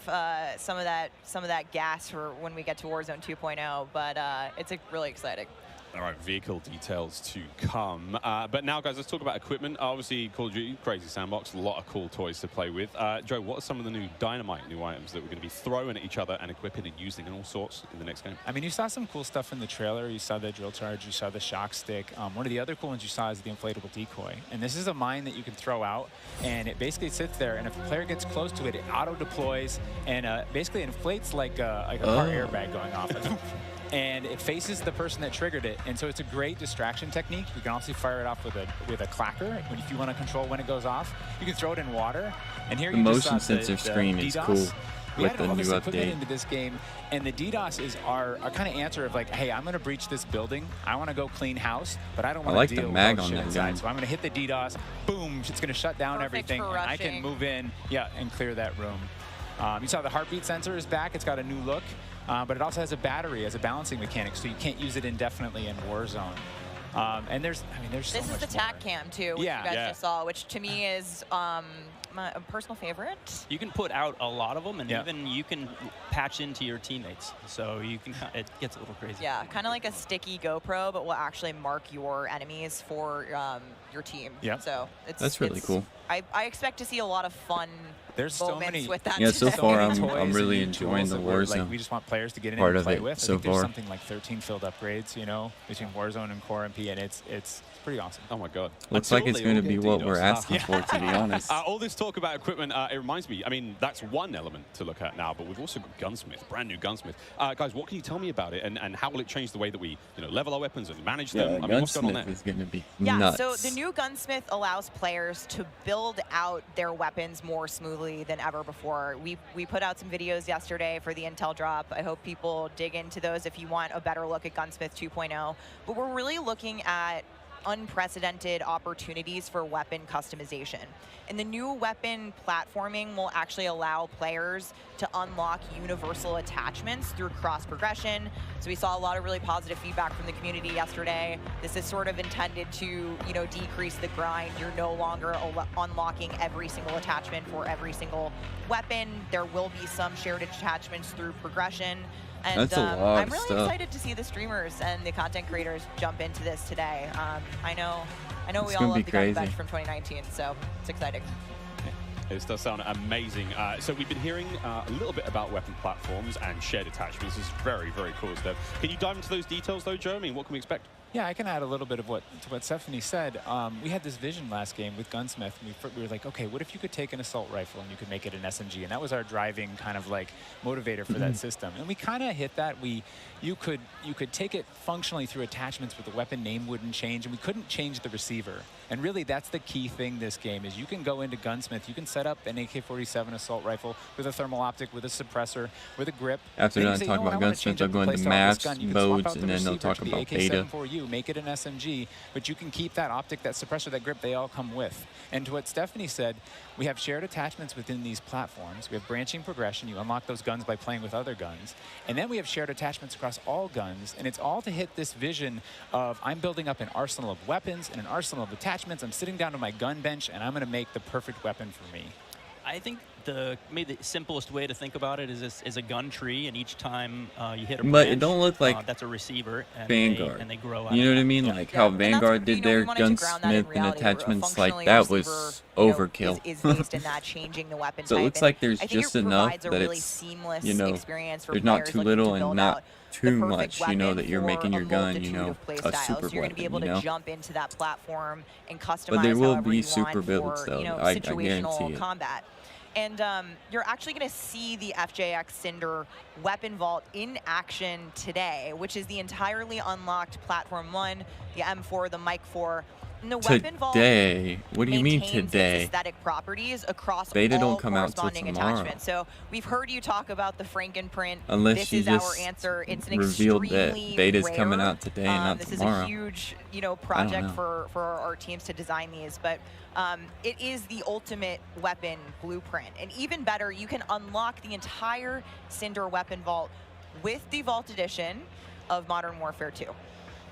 some of that gas for when we get to Warzone 2.0, but it's really exciting. All right, vehicle details to come. But now, guys, let's talk about equipment. Obviously, Call of Duty, crazy sandbox, a lot of cool toys to play with. Joe, what are some of the new dynamite new items that we're going to be throwing at each other and equipping and using in all sorts in the next game? I mean, you saw some cool stuff in the trailer. You saw the drill charge, you saw the shock stick. One of the other cool ones you saw is the inflatable decoy. And this is a mine that you can throw out, and it basically sits there, and if a player gets close to it, it auto-deploys and basically inflates like a car airbag going off. And it faces the person that triggered it, and so it's a great distraction technique. You can also fire it off with a clacker if you want to control when it goes off. You can throw it in water, and here the you motion just saw sensor screen is DDoS. cool We with had the all new this equipment update. into this game, and the DDoS is our kind of answer of like, hey, I'm going to breach this building. I want to go clean house, but I don't want like to the deal mag with on shit that inside. gun. So I'm going to hit the DDoS. Boom! It's going to shut down everything, and I can move in, and clear that room. You saw the heartbeat sensor is back. It's got a new look. But it also has a battery as a balancing mechanic, so you can't use it indefinitely in Warzone. And there's so much This is the TAC cam, too, which you guys just saw, which to me is my personal favorite. You can put out a lot of them, and even you can patch into your teammates. So you can, it gets a little crazy. Yeah, kind of like a sticky GoPro, but will actually mark your enemies for your team. Yeah. So That's really cool. I expect to see a lot of fun moments with that. Yeah, so today. far I'm really enjoying the Warzone. Like, we just want players to get in part and of play it with. so I think there's far. something like 13 field upgrades, you know, between Warzone and Core MP, and it's pretty awesome. Oh my God! Looks like it's going to be what we're asking for, to be honest. All this talk talk about equipment, it reminds me, I mean, that's one element to look at now, but we've also got Gunsmith, brand new Gunsmith. Guys, what can you tell me about it, and how will it change the way that we, level our weapons and manage them? I mean, what's going on there? Is going to be nuts. So the new Gunsmith allows players to build out their weapons more smoothly than ever before. We put out some videos yesterday for the Intel drop. I hope people dig into those if you want a better look at Gunsmith 2.0. But we're really looking at unprecedented opportunities for weapon customization. And the new weapon platforming will actually allow players to unlock universal attachments through cross progression. So we saw a lot of really positive feedback from the community yesterday. This is sort of intended to, decrease the grind. You're no longer unlocking every single attachment for every single weapon. There will be some shared attachments through progression. And That's a lot I'm really of stuff. excited to see the streamers and the content creators jump into this today. I know It's we gonna all be love the gun crazy. bench from 2019, so it's exciting. This does sound amazing. So we've been hearing a little bit about weapon platforms and shared attachments. This is very, very cool stuff. Can you dive into those details, though, Joe? I mean, what can we expect? Yeah, I can add a little bit of what Stephanie said. We had this vision last game with Gunsmith. We were like, okay, what if you could take an assault rifle and you could make it an SMG? And that was our driving kind of like motivator for that system. And we kind of hit that. You could take it functionally through attachments, but the weapon name wouldn't change, and we couldn't change the receiver. And really, that's the key thing this game is you can go into Gunsmith, you can set up an AK-47 assault rifle with a thermal optic, with a suppressor, with a grip. After Then done you say, talking "You know about what, I wanna Gunsmith, change they'll up go the into playstyle of this maps, gun." You can swap modes, out the and then they'll receiver talk to the about AK-7 beta. for you, make it an SMG, but you can keep that optic, that suppressor, that grip, they all come with. And to what Stephanie said, we have shared attachments within these platforms. We have branching progression. You unlock those guns by playing with other guns. And then we have shared attachments across all guns, and it's all to hit this vision of I'm building up an arsenal of weapons and an arsenal of attachments. I'm sitting down to my gun bench, and I'm going to make the perfect weapon for me. I think maybe the simplest way to think about it is a gun tree, and each time you hit a branch, But it don't look like that's a receiver, and Vanguard. they grow out. You know of what I that. mean? Like how Vanguard did their Gunsmith and attachments, like that was overkill. Is based in that changing the weapon So it type. looks And like there's I think just it enough provides a that really it's, seamless you know, experience for there's not players too looking little to and build not out too the perfect much, you know, weapon that you're for making your a gun, you multitude know, of play a styles. super So you're going to be able weapon, you know? to jump into that platform and customize But there will however be you super want builds, for, though. you know, I situational guarantee it. combat. And you're actually going to see the FJX Cinder weapon vault in action today, which is the entirely unlocked Platform 1, the M4, the Mic 4. And the weapon vault Today? What do you mean maintains its today? aesthetic properties across Beta all don't come out till corresponding tomorrow. attachments. So we've heard you talk about the Frankenprint. Unless this you is our just answer. It's an revealed extremely that beta's rare. coming out today and not this tomorrow. is a huge, project know. for our teams to design these, but it is the ultimate weapon blueprint. And even better, you can unlock the entire Cinder weapon vault with the Vault Edition of Modern Warfare 2.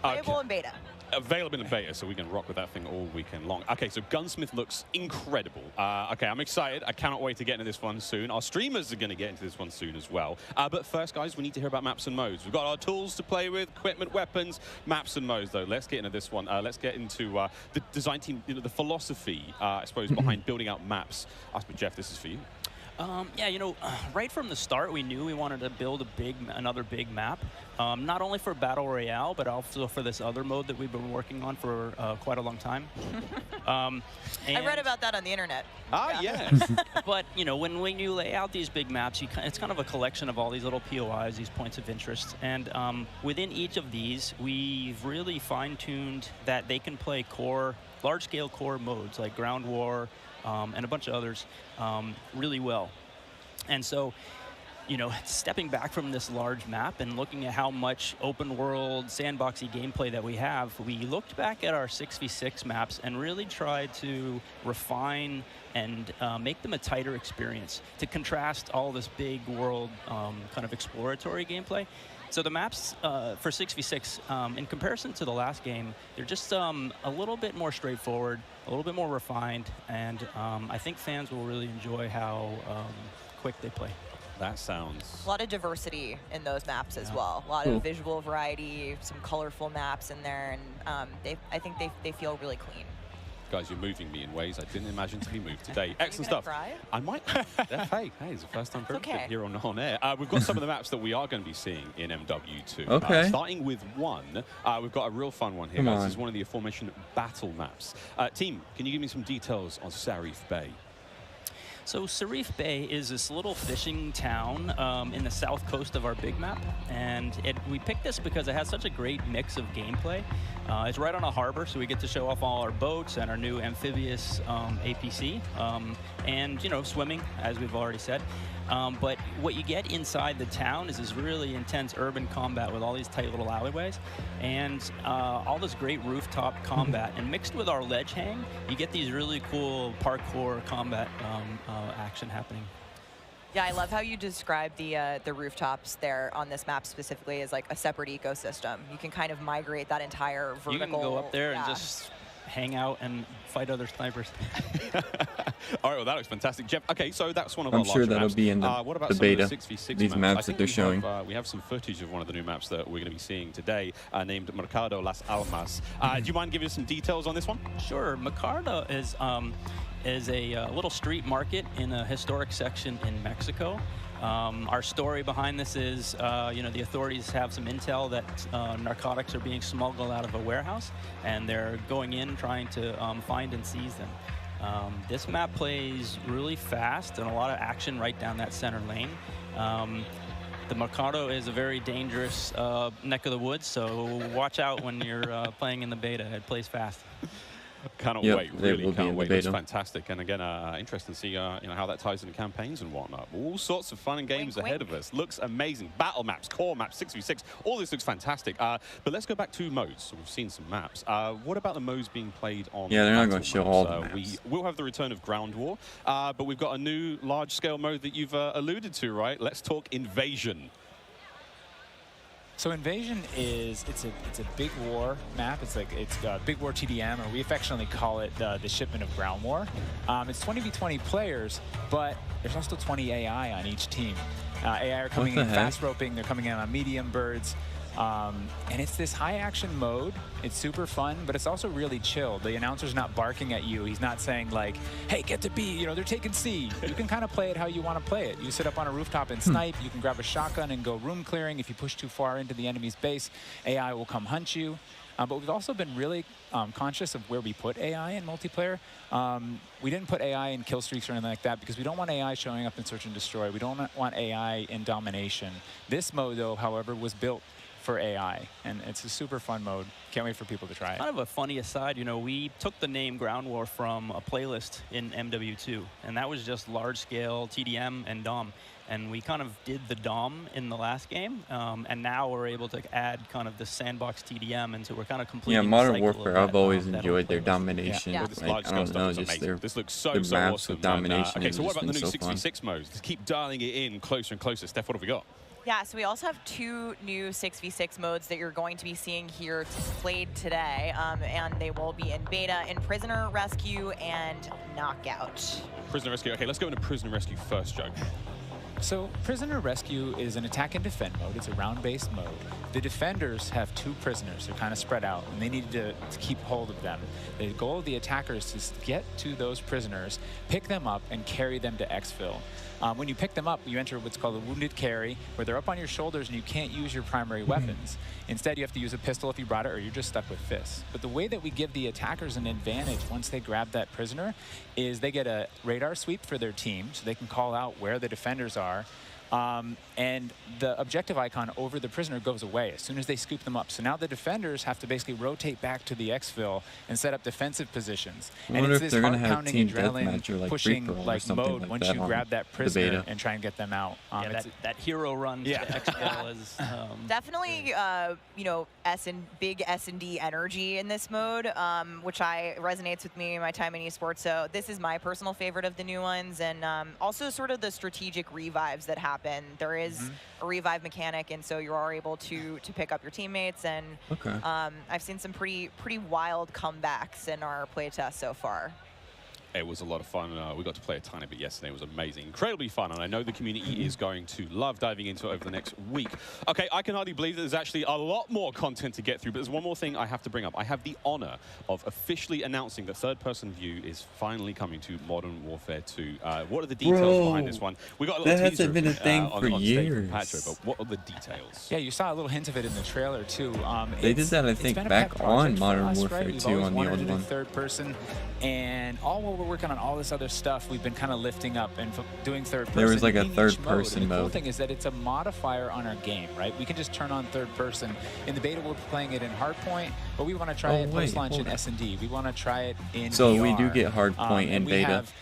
Playable in beta. Available in beta, so we can rock with that thing all weekend long. Okay, so Gunsmith looks incredible. Okay, I'm excited. I cannot wait to get into this one soon. Our streamers are going to get into this one soon as well. But first, guys, we need to hear about maps and modes. We've got our tools to play with, equipment, weapons, maps and modes, though. Let's get into this one. Let's get into the design team, the philosophy, I suppose, behind building out maps. Jeff, this is for you. Yeah, right from the start, we knew we wanted to build another big map, not only for Battle Royale, but also for this other mode that we've been working on for quite a long time. I read about that on the internet. Yes. But, when you lay out these big maps, it's kind of a collection of all these little POIs, these points of interest. And within each of these, we've really fine-tuned that they can play large-scale core modes like Ground War, and a bunch of others really well. And so, stepping back from this large map and looking at how much open world sandboxy gameplay that we have, we looked back at our 6v6 maps and really tried to refine and make them a tighter experience to contrast all this big world kind of exploratory gameplay. So the maps for 6v6, in comparison to the last game, they're just a little bit more straightforward, a little bit more refined, and I think fans will really enjoy how quick they play. That sounds... A lot of diversity in those maps as well. A lot of visual variety, some colorful maps in there, and I think they feel really clean. Guys, you're moving me in ways I didn't imagine to be moved today. Excellent stuff. Cry? I might. Hey, it's the first time for everything here on air. We've got some of the maps that we are going to be seeing in MW2. Okay. Starting with one, we've got a real fun one here. Come Guys. on. This is one of the aforementioned battle maps. Team, can you give me some details on Sarif Bay? So Sharif Bay is this little fishing town in the south coast of our big map, and we picked this because it has such a great mix of gameplay. It's right on a harbor, so we get to show off all our boats and our new amphibious APC, and, you know, swimming, as we've already said. But what you get inside the town is this really intense urban combat with all these tight little alleyways and all this great rooftop combat. And mixed with our ledge hang, you get these really cool parkour combat action happening. Yeah, I love how you describe the rooftops there on this map specifically as like a separate ecosystem. You can kind of migrate that entire vertical. You can go up there and just hang out and fight other snipers. All right, well, that looks fantastic. Jeff, okay, so that's one of I'm our sure larger that'll maps. be in What about the some beta, of the 6v6 these maps that they're showing. We have some footage of one of the new maps that we're going to be seeing today named Mercado Las Almas. Do you mind giving us some details on this one? Sure. Mercado is a little street market in a historic section in Mexico. Our story behind this is, you know, the authorities have some intel that narcotics are being smuggled out of a warehouse, and they're going in trying to find and seize them. This map plays really fast and a lot of action right down that center lane. The Mercado is a very dangerous neck of the woods, so watch out when you're playing in the beta. It plays fast. Cannot wait, really can't wait. It's fantastic, and again, interesting to see you know, how that ties into campaigns and whatnot. All sorts of fun and games ahead of us. Looks amazing. Battle maps, core maps, 6v6, all this looks fantastic. But let's go back to modes. So we've seen some maps. What about the modes being played on? Yeah, they're not going to show all the maps. We will have the return of Ground War, but we've got a new large-scale mode that you've alluded to, right? Let's talk Invasion. So Invasion is it's a big war map. It's Big War TDM, or we affectionately call it the shipment of Ground War. It's 20v20 players, but there's also 20 AI on each team. AI are coming in fast roping. They're coming in on medium birds. And it's this high action mode. It's super fun, but it's also really chill. The announcer's not barking at you. He's not saying like, hey, get to B, you know, they're taking C. You can kind of play it how you want to play it. You sit up on a rooftop and snipe. You can grab a shotgun and go room clearing. If you push too far into the enemy's base, AI will come hunt you. But we've also been really conscious of where we put AI in multiplayer. We didn't put AI in kill streaks or anything like that because we don't want AI showing up in search and destroy. We don't want AI in domination. This mode, though, however, was built for AI, and it's a super fun mode. Can't wait for people to try it. Kind of a funny aside, you know, we took the name Ground War from a playlist in MW2, and that was just large-scale TDM and DOM, and we kind of did the DOM in the last game, and now we're able to add kind of the sandbox TDM, and so we're kind of completing Yeah, Modern Warfare, I've always enjoyed their domination. Yeah. Like, I don't know, just their this looks so maps awesome. with domination. Okay, so what about the new so 6v6 modes? Just keep dialing it in closer and closer. Steph, what have we got? Yeah, so we also have 2 new 6v6 modes that you're going to be seeing here played today, and they will be in beta in Prisoner Rescue and Knockout. Prisoner Rescue. Okay, let's go into Prisoner Rescue first, Joe. So Prisoner Rescue is an attack and defend mode. It's a round-based mode. The defenders have 2 prisoners. They're kind of spread out, and they need to keep hold of them. The goal of the attackers is to get to those prisoners, pick them up, and carry them to exfil. When you pick them up, you enter what's called a wounded carry, where they're up on your shoulders and you can't use your primary weapons. Instead, you have to use a pistol if you brought it, or you're just stuck with fists. But the way that we give the attackers an advantage once they grab that prisoner is they get a radar sweep for their team, so they can call out where the defenders are. And the objective icon over the prisoner goes away as soon as they scoop them up. So now the defenders have to basically rotate back to the exfil and set up defensive positions. I wonder if they're going to have team deathmatch or like pushing or something mode like once that you grab that prisoner and try and get them out. Yeah, that hero run to exfil is definitely you know, big S&D energy in this mode, which resonates with me in my time in esports. So this is my personal favorite of the new ones, and also sort of the strategic revives that happen. There is a revive mechanic, and so you are able to pick up your teammates, and I've seen some pretty wild comebacks in our playtest so far. It was a lot of fun. We got to play a tiny bit yesterday. It was amazing. Incredibly fun, and I know the community is going to love diving into it over the next week. Okay, I can hardly believe that there's actually a lot more content to get through, but there's one more thing I have to bring up. I have the honor of officially announcing that third-person view is finally coming to Modern Warfare 2. What are the details behind this one? We got a little teaser been a thing for years. Patro, but what are the details? Yeah, you saw a little hint of it in the trailer, too. They did that, I think, back on Modern Warfare 2 on the old one. Third person, and all what we're we're working on all this other stuff, we've been kind of lifting up and doing third person. There was like a in third each person mode. And the cool mode. thing is that it's a modifier on our game, right? We can just turn on third person. In the beta, we're playing it in hardpoint, but we want to try it post-launch in S&D. We want to try it in So VR. we do get hardpoint in beta. Have,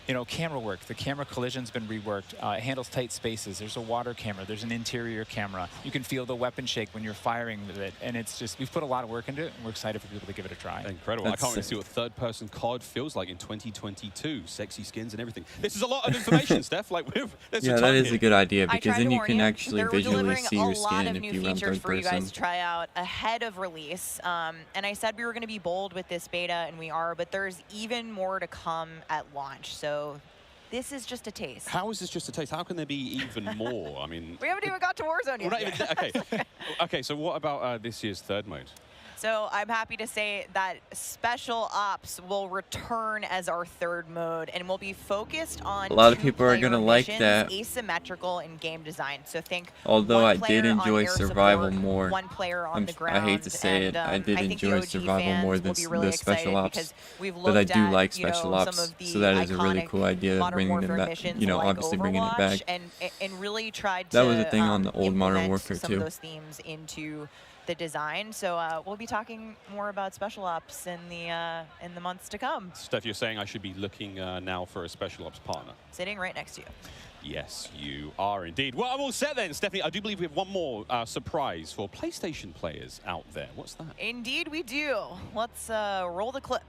you know, camera work. The camera collision's been reworked. It handles tight spaces. There's a water camera. There's an interior camera. You can feel the weapon shake when you're firing with it. And it's just, we've put a lot of work into it, and we're excited for people to give it a try. Incredible. I can't wait to see what third-person COD feels like in 2022. Sexy skins and everything. This is a lot of information, Steph. Like, yeah, that is a good idea, because then you can They're actually visually see your a lot skin of if new you run features third for you guys person. to try out ahead of release. And I said we were going to be bold with this beta, and we are, but there's even more to come at launch. So this is just a taste. How is this just a taste? How can there be even more? I mean, we haven't even got to Warzone yet. Okay. Okay, so what about this year's third mode? So I'm happy to say that Special Ops will return as our third mode, and will be focused on A lot of people are gonna like missions, that. Asymmetrical in game design. So think. Although I one did player on enjoy air survival support, more. One player on the I ground. hate to say and, it, I did I think the enjoy OG survival more than fans will be really the special excited ops. because we've But I looked do at, like you know, special some ops, of the so that is a really iconic cool idea of Modern bringing them Warfare back. missions You know, like obviously bringing it back. Overwatch, and really tried That to was a thing on the old Modern implement Warfare some too. of those themes into the design. So we'll be talking more about Special Ops in the months to come. Steph, you're saying I should be looking now for a special ops partner. Sitting right next to you. Yes, you are indeed. Well, I'm all set then, Stephanie. I do believe we have one more surprise for PlayStation players out there. What's that? Indeed we do. Let's roll the clip.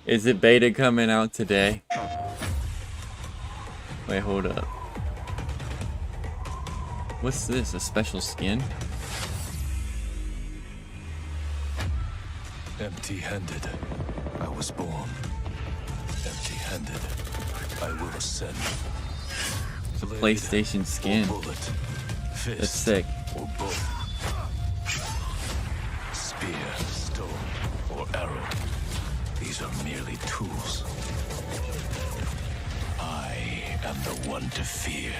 Is it beta coming out today? Wait, hold up. What's this? A special skin? Empty-handed, I was born. Empty-handed, I will ascend. It's a PlayStation skin. That's sick. Or both. Spear, stone, or arrow. These are merely tools. I am the one to fear.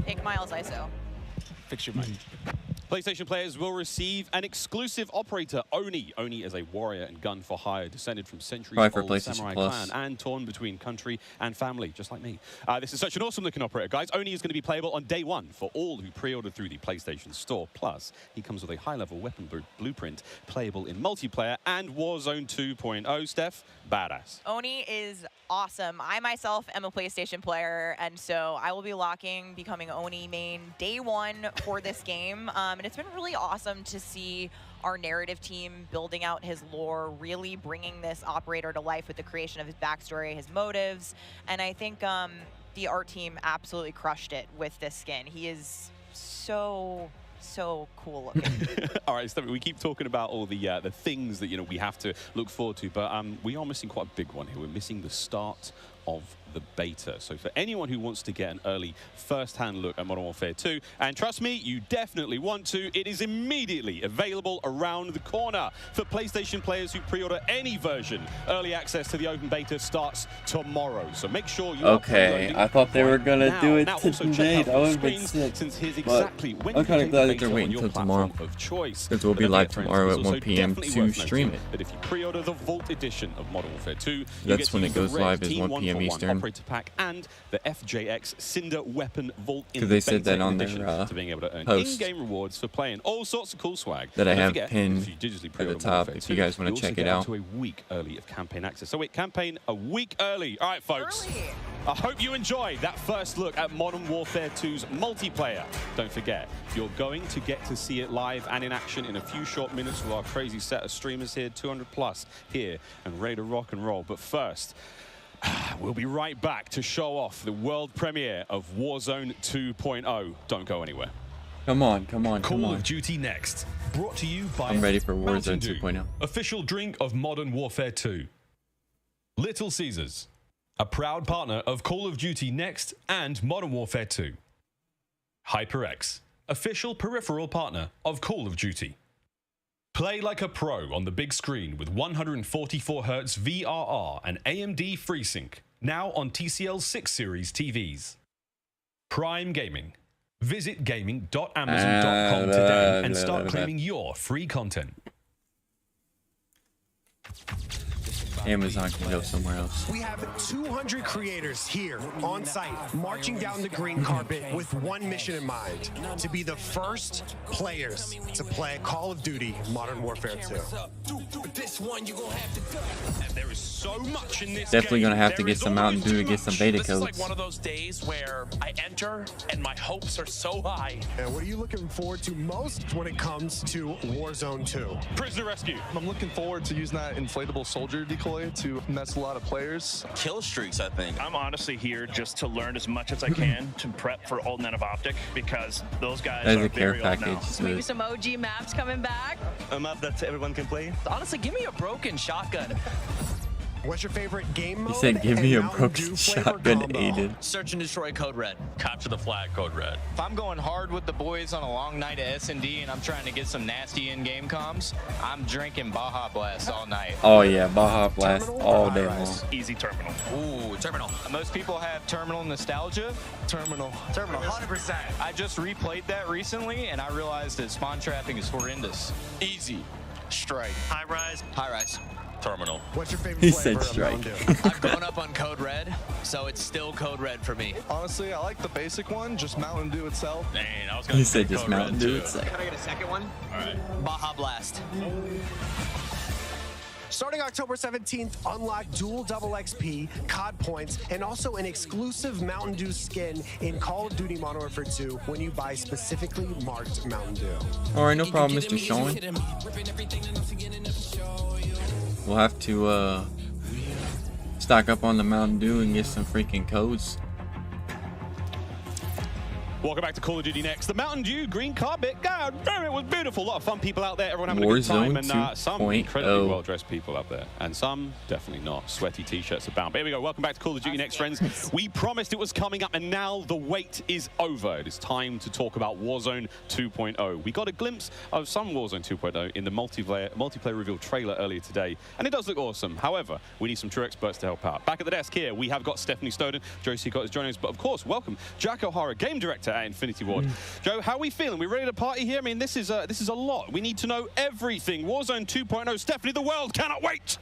Take Miles ISO. Fix your mic. PlayStation players will receive an exclusive operator, Oni. Oni is a warrior and gun for hire, descended from centuries-old samurai clan and torn between country and family, just like me. This is such an awesome-looking operator, guys. Oni is going to be playable on day one for all who pre-ordered through the PlayStation Store. Plus, he comes with a high-level weapon blueprint, playable in multiplayer and Warzone 2.0. Steph, badass. Oni is awesome. I myself am a PlayStation player, and so I will be becoming Oni main day one for this game. And it's been really awesome to see our narrative team building out his lore, really bringing this operator to life with the creation of his backstory, his motives. And I think the art team absolutely crushed it with this skin. He is so cool looking. All right, Stephanie, we keep talking about all the things that we have to look forward to, but we are missing quite a big one here. We're missing the start of the beta. So for anyone who wants to get an early first-hand look at Modern Warfare 2, and trust me, you definitely want to, it is immediately available around the corner. For PlayStation players who pre-order any version, early access to the open beta starts tomorrow. So make sure you Okay, I thought they were gonna do it today. That would have been sick. Since here's But exactly when I'm you kind take of glad the that they're beta waiting on until your tomorrow. platform of choice. Because we'll be But live friends, tomorrow it's at also 1 p.m. definitely to worth stream noting it. that if you pre-order the Vault edition of Modern Warfare 2, you That's get to when it use the goes Red live is Team 1 p.m. 1-for-1 Eastern. Operator Pack and the FJX Cinder Weapon Vault in Because they said beta that on addition their to being able to earn post in-game rewards for playing all sorts of cool swag. that I Don't have forget, pinned if you digitally at the pre-order top Modern if you Warfare guys 2, want you to also check get it up out. to a week early of campaign access. So wait, campaign a week early. All right, folks. I hope you enjoyed that first look at Modern Warfare 2's multiplayer. Don't forget, you're going to get to see it live and in action in a few short minutes with our crazy set of streamers here, 200 plus here, and ready to rock and roll. But first, we'll be right back to show off the world premiere of Warzone 2.0. Don't go anywhere. Come on, come on, come Call on. of Duty Next, brought to you by I'm ready for Mountain Warzone Dew, 2.0. official drink of Modern Warfare 2. Little Caesars, a proud partner of Call of Duty Next and Modern Warfare 2. HyperX, official peripheral partner of Call of Duty. Play like a pro on the big screen with 144Hz VRR and AMD FreeSync, now on TCL 6 Series TVs. Prime Gaming, Visit gaming.amazon.com today and start claiming your free content. Amazon can go somewhere else. We have 200 creators here on site marching down the green carpet with one mission in mind: to be the first players to play Call of Duty Modern Warfare 2. There is so much in this Definitely game. gonna have to get some Mountain Dew to get some beta This codes. is like one of those days where I enter and my hopes are so high. And what are you looking forward to most when it comes to Warzone 2? Prisoner rescue. I'm looking forward to using that inflatable soldier decoy to mess a lot of players. Kill streaks, I think. I'm honestly here just to learn as much as I can to prep for Old Men of Optic, because those guys That is are a care very old package. now. Maybe some OG maps coming back. A map that everyone can play. Honestly, give me a broken shotgun. What's your favorite game mode? He said, "Give me a and Mountain broken Dew flavor shotgun, combo?" Aiden." Search and destroy Code Red. Capture the flag, Code Red. If I'm going hard with the boys on a long night of S&D and I'm trying to get some nasty in-game comms, I'm drinking Baja Blast all night. Oh yeah, Baja Blast all day long. Easy terminal. Ooh, terminal. Most people have terminal nostalgia. Terminal. Terminal, 100%. I just replayed that recently and I realized that spawn trapping is horrendous. Easy. Strike. High rise. High rise. Terminal. What's your favorite He flavor said of Mountain strike. Dew? I've grown up on Code Red, so it's still Code Red for me. Honestly, I like the basic one, just Mountain Dew itself. Dang, I was gonna He say said just Code Red, Mountain Dew. too. It's like, Can I get a second one? All right. Baja Blast. Starting October 17th, unlock dual double XP, COD points, and also an exclusive Mountain Dew skin in Call of Duty Modern Warfare 2 when you buy specifically marked Mountain Dew. all right, no problem, Mr. Sean. We'll have to stock up on the Mountain Dew and get some freaking codes. Welcome back to Call of Duty Next. The Mountain Dew green carpet. God damn, it was beautiful. A lot of fun people out there. Everyone having a good time. Warzone And some incredibly 2.0. well-dressed people up there. And some definitely not. Sweaty t-shirts abound. But here we go. Welcome back to Call of Duty Next, friends. We promised it was coming up, and now the wait is over. It is time to talk about Warzone 2.0. We got a glimpse of some Warzone 2.0 in the multiplayer reveal trailer earlier today, and it does look awesome. However, we need some true experts to help out. Back at the desk here, we have got Stephanie Snowden. Joe Seacott is joining us, but of course, welcome Jack O'Hara, game director at Infinity Ward. Joe, how are we feeling? We ready to party here? I mean, this is a lot. We need to know everything. Warzone 2.0. Stephanie, the world cannot wait.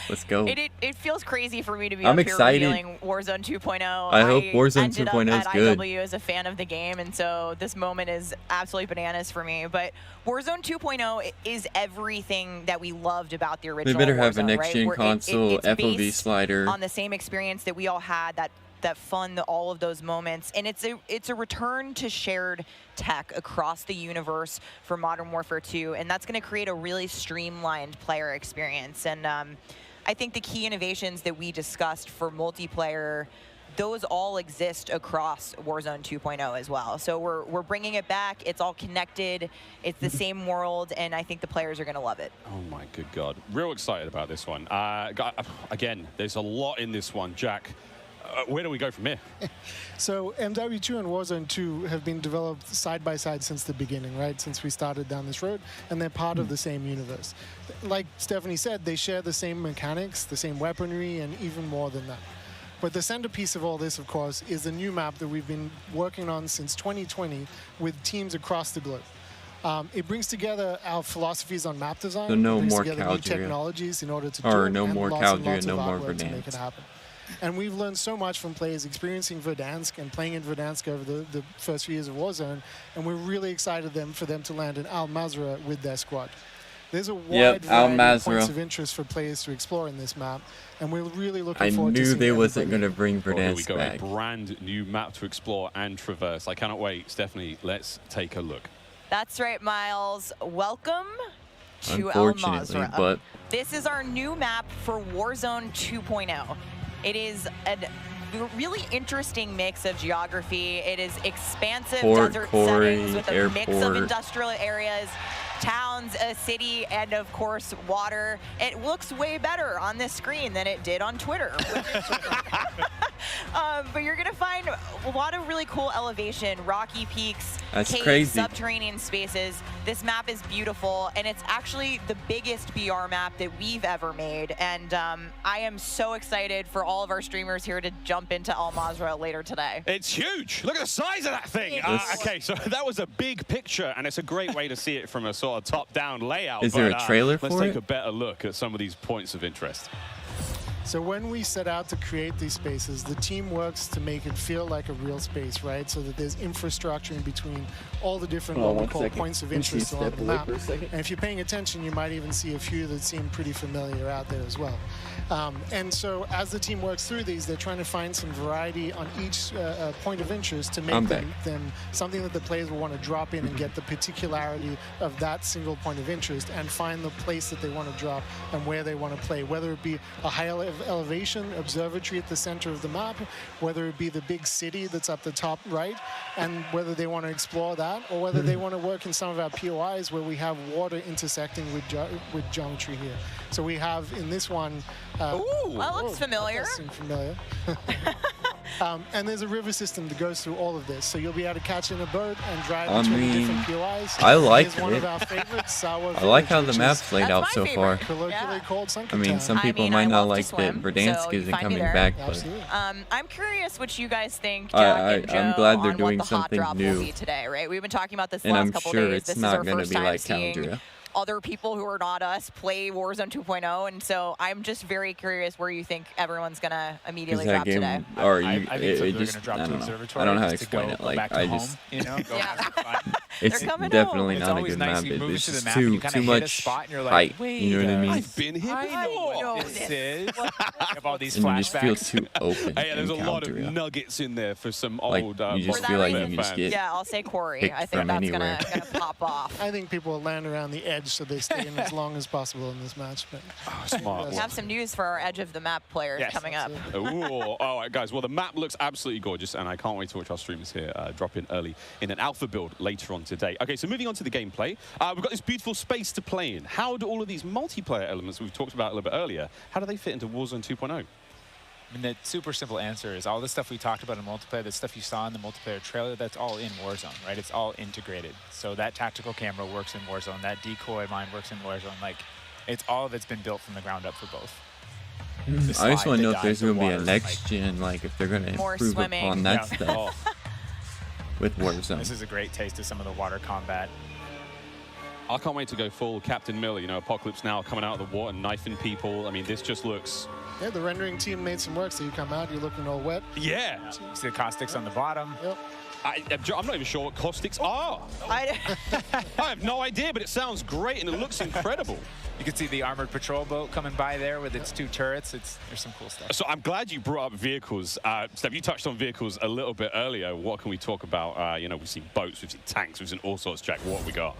Let's go. It feels crazy for me to be I'm up here excited. revealing Warzone 2.0. I hope Warzone 2.0 is at good. IW as a fan of the game, and so this moment is absolutely bananas for me. But Warzone 2.0 is everything that we loved about the original. We better have Warzone, a next-gen right? console, It's FOV based slider. on the same experience that we all had, that fun, all of those moments, and it's a return to shared tech across the universe for Modern Warfare 2, and that's going to create a really streamlined player experience. And I think the key innovations that we discussed for multiplayer, those all exist across Warzone 2.0 as well. So we're bringing it back. It's all connected. It's the same world, and I think the players are going to love it. Oh my good God. Real excited about this one. Again, there's a lot in this one. Jack, where do we go from here? So MW2 and Warzone 2 have been developed side by side since the beginning, right? Since we started down this road, and they're part of the same universe. Like Stephanie said, they share the same mechanics, the same weaponry, and even more than that. But the centerpiece of all this, of course, is the new map that we've been working on since 2020 with teams across the globe. It brings together our philosophies on map design. So no it brings more together new Caldria. technologies in order to Or do it, no and more lots and Caldria, lots no of more artwork to make it Verdansk. happen. And we've learned so much from players experiencing Verdansk and playing in Verdansk over the first few years of Warzone, and we're really excited for them to land in Al Mazrah with their squad. There's a wide variety of points of interest for players to explore in this map, and we're really looking forward to I seeing knew they wasn't everybody. going to bring Well, here we Verdansk go, back. a brand new map to explore and traverse. I cannot wait. Stephanie, let's take a look. That's right, Miles. Welcome to Al Unfortunately, Mazrah. but This is our new map for Warzone 2.0. It is a really interesting mix of geography. It is expansive Port, desert quarry, settings with a mix of airport. industrial areas, towns, a city, and of course, water. It looks way better on this screen than it did on Twitter. But you're gonna find a lot of really cool elevation, rocky peaks, That's caves, crazy. subterranean spaces. This map is beautiful, and it's actually the biggest BR map that we've ever made. And I am so excited for all of our streamers here to jump into Al Mazrah later today. It's huge. Look at the size of that thing. Okay, so that was a big picture, and it's a great way to see it from a sort of top-down layout. Is there a trailer for it? Let's take a better look at some of these points of interest. So when we set out to create these spaces, the team works to make it feel like a real space, right? So that there's infrastructure in between all the different what we call points of interest along the map. And if you're paying attention, you might even see a few that seem pretty familiar out there as well. And so as the team works through these, they're trying to find some variety on each point of interest to make them something that the players will want to drop in and get the particularity of that single point of interest and find the place that they want to drop and where they want to play, whether it be a high elevation observatory at the center of the map, whether it be the big city that's up the top right, and whether they want to explore that, or whether they want to work in some of our POIs where we have water intersecting with geometry here. So we have in this one... Ooh, that looks familiar. That does seem familiar. And there's a river system that goes through all of this, so you'll be able to catch in a boat and drive between different POIs. I like it. One of our favorites, Sour I like how the map's laid out so far. Colloquially called I mean, some people might not like that Verdansk isn't coming back, but I'm curious what you guys think, Jack and Joe, I'm glad they're doing what the hot something drop new. will be today, right? We've been talking about this the And last I'm couple sure days. it's This is not our going to first be time like seeing Calandria. other people who are not us play Warzone 2.0, and so I'm just very curious where you think everyone's gonna immediately drop today. I think they're going to drop to observatory. I don't know how to just explain go it. Like back to I home, just, you know, go have some fun. it's definitely It's not a always good nice map. you move It's to the just map and you too kinda hit a much spot and you're like, height. wait You know what I mean? I've been here I know what this is. You have all these And you just feel flashbacks. too open. Hey, there's a in lot of Calandria. nuggets in there for some Like, old you just For feel that like you reason, can just get yeah, I'll say Corey. picked I think from that's anywhere. gonna pop off. I think people will land around the edge so they stay in as long as possible in this match. But smart. We have some news for our edge of the map players coming up. Ooh, all right, guys. Well, the map looks absolutely gorgeous, and I can't wait to watch our streamers here drop in early in an alpha build later on today. Okay, so moving on to the gameplay. We've got this beautiful space to play in. How do all of these multiplayer elements we've talked about a little bit earlier, how do they fit into Warzone 2.0? I mean, the super simple answer is all the stuff we talked about in multiplayer, the stuff you saw in the multiplayer trailer, that's all in Warzone, right? It's all integrated. So that tactical camera works in Warzone, that decoy mine works in Warzone. Like, it's all of it's been built from the ground up for both. I just want to know if there's going to be a water, next gen, like if they're going to More improve swimming. upon that stuff with Warzone. This is a great taste of some of the water combat. I can't wait to go full Captain Miller, you know, Apocalypse Now coming out of the water, knifing people. I mean, this just looks... yeah, the rendering team made some work, so you come out, you're looking all wet. Yeah. See the caustics on the bottom. Yep. I'm not even sure what caustics are. I have no idea, but it sounds great and it looks incredible. You can see the armored patrol boat coming by there with its 2 turrets. There's some cool stuff. So I'm glad you brought up vehicles. Steph, you touched on vehicles a little bit earlier. What can we talk about? You know, we've seen boats, we've seen tanks, we've seen all sorts. Jack, what have we got?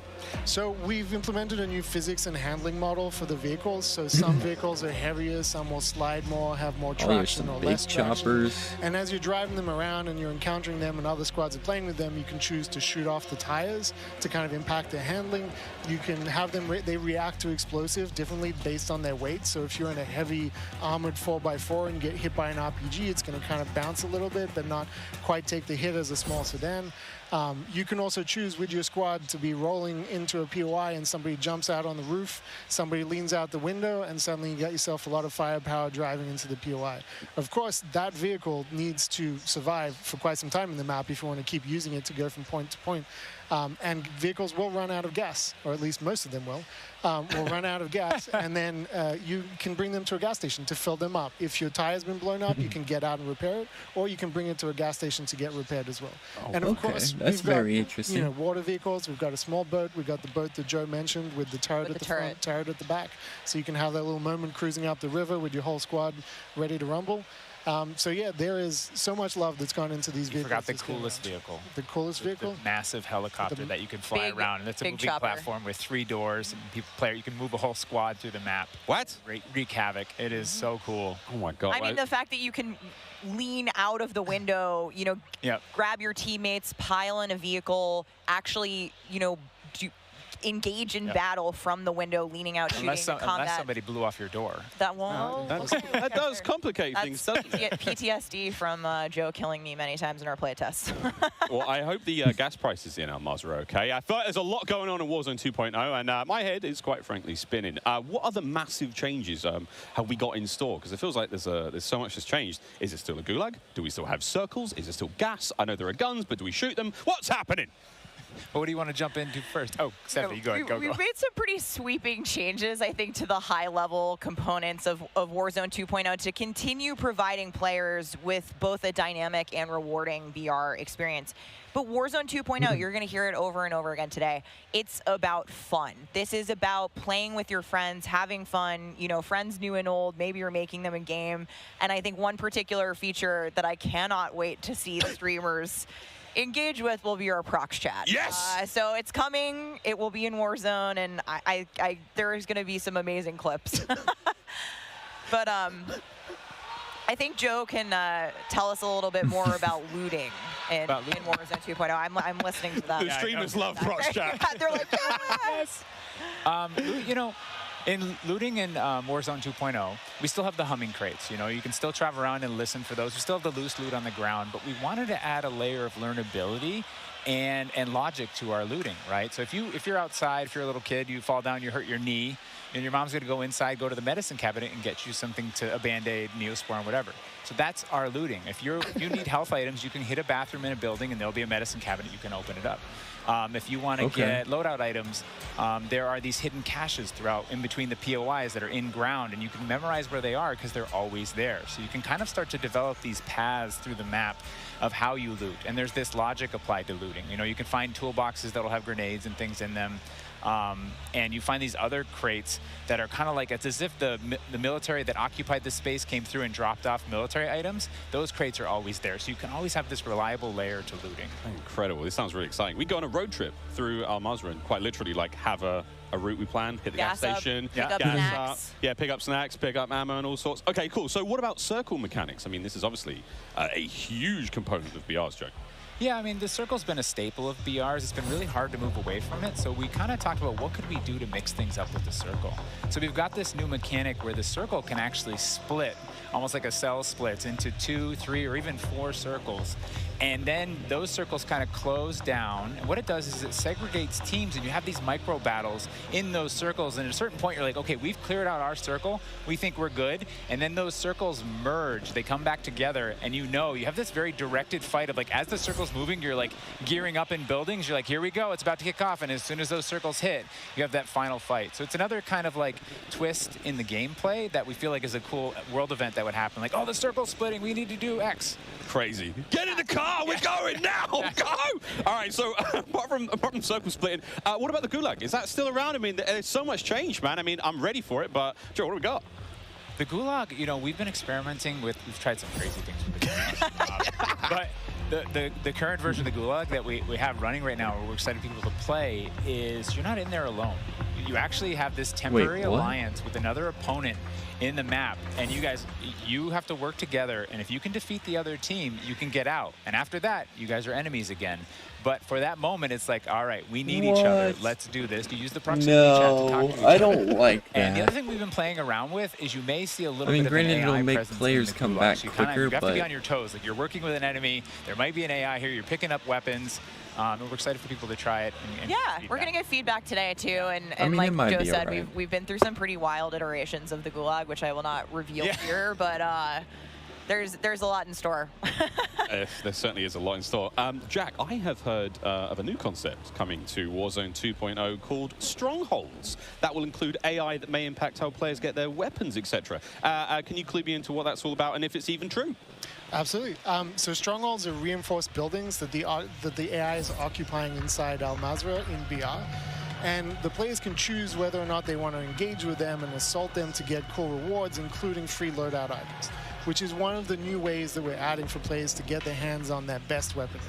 So we've implemented a new physics and handling model for the vehicles. So some vehicles are heavier, some will slide more, have more traction or less traction. Choppers. And as you're driving them around and you're encountering them and other squads are playing with them, you can choose to shoot off the tires to kind of impact their handling. You can have them, they react to explosive differently based on their weight. So if you're in a heavy armored 4x4 and get hit by an RPG, it's going to kind of bounce a little bit, but not quite take the hit as a small sedan. You can also choose with your squad to be rolling into a POI and somebody jumps out on the roof, somebody leans out the window, and suddenly you get yourself a lot of firepower driving into the POI. Of course, that vehicle needs to survive for quite some time in the map if you want to keep using it to go from point to point. And vehicles will run out of gas, or at least most of them will run out of gas, and then you can bring them to a gas station to fill them up. If your tire's been blown up, you can get out and repair it, or you can bring it to a gas station to get repaired as well. Oh, and of course, that's we've got, very interesting. You know, water vehicles. We've got a small boat. We've got the boat that Joe mentioned with the turret at the front, turret at the back, so you can have that little moment cruising up the river with your whole squad ready to rumble. So yeah, there is so much love that's gone into these vehicles. Forgot the coolest vehicle. The coolest vehicle? The massive helicopter that you can fly around. And it's a moving platform with 3 doors. And you can move a whole squad through the map. What? Wreak havoc. It is so cool. Oh my God. I mean, the fact that you can lean out of the window, you know, yep. grab your teammates, pile in a vehicle, actually, you know, engage in battle from the window, leaning out, shooting, unless combat. somebody blew off your door. That won't. That does complicate things, doesn't it? PTSD from Joe killing me many times in our playtests. Well, I hope the gas prices in Almaz are okay. I feel like there's a lot going on in Warzone 2.0, and my head is quite frankly spinning. What other massive changes have we got in store? Because it feels like there's so much that's changed. Is it still a gulag? Do we still have circles? Is it still gas? I know there are guns, but do we shoot them? What's happening? What do you want to jump into first? Oh, Stephanie, go ahead. We've made some pretty sweeping changes, I think, to the high-level components of Warzone 2.0 to continue providing players with both a dynamic and rewarding VR experience. But Warzone 2.0, you're going to hear it over and over again today. It's about fun. This is about playing with your friends, having fun, you know, friends new and old. Maybe you're making them in game. And I think one particular feature that I cannot wait to see the streamers engage with will be our prox chat. Yes! So it's coming. It will be in Warzone, and there's going to be some amazing clips. But I think Joe can tell us a little bit more about looting in Warzone 2.0. I'm listening to that. The streamers love prox chat. They're like, yes! You know, in looting in Warzone 2.0, we still have the humming crates. You know, you can still travel around and listen for those. We still have the loose loot on the ground, but we wanted to add a layer of learnability and logic to our looting, right? So if you're outside, if you're a little kid, you fall down, you hurt your knee, and your mom's going to go inside, go to the medicine cabinet and get you something to a Band-Aid, Neosporin, whatever. So that's our looting. If you need health items, you can hit a bathroom in a building and there'll be a medicine cabinet. You can open it up. If you want to get loadout items, there are these hidden caches throughout in between the POIs that are in ground, and you can memorize where they are because they're always there. So you can kind of start to develop these paths through the map of how you loot. And there's this logic applied to looting. You know, you can find toolboxes that'll have grenades and things in them. And you find these other crates that are kind of like, it's as if the military that occupied this space came through and dropped off military items. Those crates are always there. So you can always have this reliable layer to looting. Incredible. This sounds really exciting. We go on a road trip through Al-Mazrah and quite literally like have a route we plan, hit the gas station, pick up snacks. Yeah, pick up snacks, pick up ammo and all sorts. Okay, cool. So what about circle mechanics? I mean, this is obviously a huge component of BR's, Joe. Yeah, I mean, the circle's been a staple of BRs. It's been really hard to move away from it. So we kind of talked about what could we do to mix things up with the circle. So we've got this new mechanic where the circle can actually split, almost like a cell splits, into 2, 3, or even 4 circles. And then those circles kind of close down. And what it does is it segregates teams, and you have these micro battles in those circles. And at a certain point, you're like, okay, we've cleared out our circle. We think we're good. And then those circles merge. They come back together. And you have this very directed fight of like, as the circle's moving, you're like gearing up in buildings. You're like, here we go. It's about to kick off. And as soon as those circles hit, you have that final fight. So it's another kind of like twist in the gameplay that we feel like is a cool world event that would happen. Like, oh, the circle's splitting. We need to do X. Crazy. Get in the car. We're going now. Go. All right. So apart from circle splitting, what about the gulag? Is that still around? I mean, there's so much change, man. I mean, I'm ready for it. But Joe, what do we got? The gulag, you know, we've been experimenting with. We've tried some crazy things with the gulag. But the current version of the gulag that we have running right now, where we're excited people to play, is you're not in there alone. You actually have this temporary alliance with another opponent in the map, and you have to work together, and if you can defeat the other team, you can get out. And after that, you guys are enemies again. But for that moment, it's like, all right, we need each other. Let's do this. You use the proximity chat to talk to each other. I don't like that. And the other thing we've been playing around with is you may see a little bit of granted, an AI it'll make presence players in the come gulag. back So you quicker, you have to but be on your toes. Like, you're working with an enemy. There might be an AI here. You're picking up weapons. And we're excited for people to try it. And we're going to get feedback today, too. And I mean, like Joe said, we've been through some pretty wild iterations of the gulag, which I will not reveal here, but there's a lot in store. There certainly is a lot in store. Jack, I have heard of a new concept coming to Warzone 2.0 called Strongholds. That will include AI that may impact how players get their weapons, etc. Can you clue me into what that's all about and if it's even true? Absolutely. So strongholds are reinforced buildings that the AI is occupying inside Al-Mazrah in BR. And the players can choose whether or not they want to engage with them and assault them to get cool rewards, including free loadout items, which is one of the new ways that we're adding for players to get their hands on that best weaponry.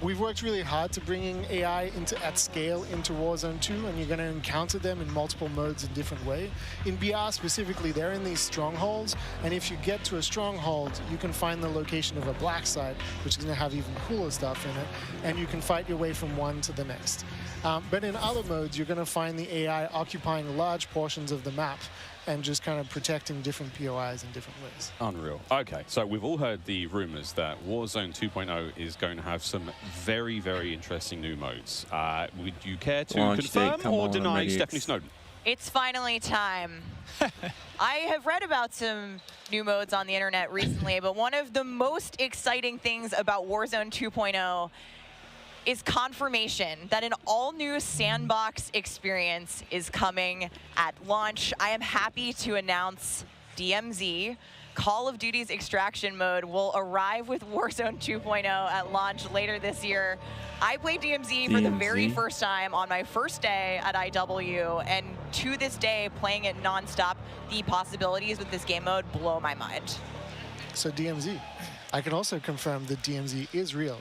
We've worked really hard to bringing AI at scale into Warzone 2, and you're going to encounter them in multiple modes in different ways. In BR specifically, they're in these strongholds, and if you get to a stronghold, you can find the location of a black site, which is going to have even cooler stuff in it, and you can fight your way from one to the next. But in other modes, you're going to find the AI occupying large portions of the map and just kind of protecting different POIs in different ways. Unreal. Okay, so we've all heard the rumors that Warzone 2.0 is going to have some very, very interesting new modes. Would you care to confirm or deny Stephanie Snowden? It's finally time. I have read about some new modes on the internet recently, but one of the most exciting things about Warzone 2.0 is confirmation that an all-new sandbox experience is coming at launch. I am happy to announce DMZ, Call of Duty's extraction mode, will arrive with Warzone 2.0 at launch later this year. I played DMZ for the very first time on my first day at IW, and to this day, playing it nonstop, the possibilities with this game mode blow my mind. So DMZ. I can also confirm that DMZ is real.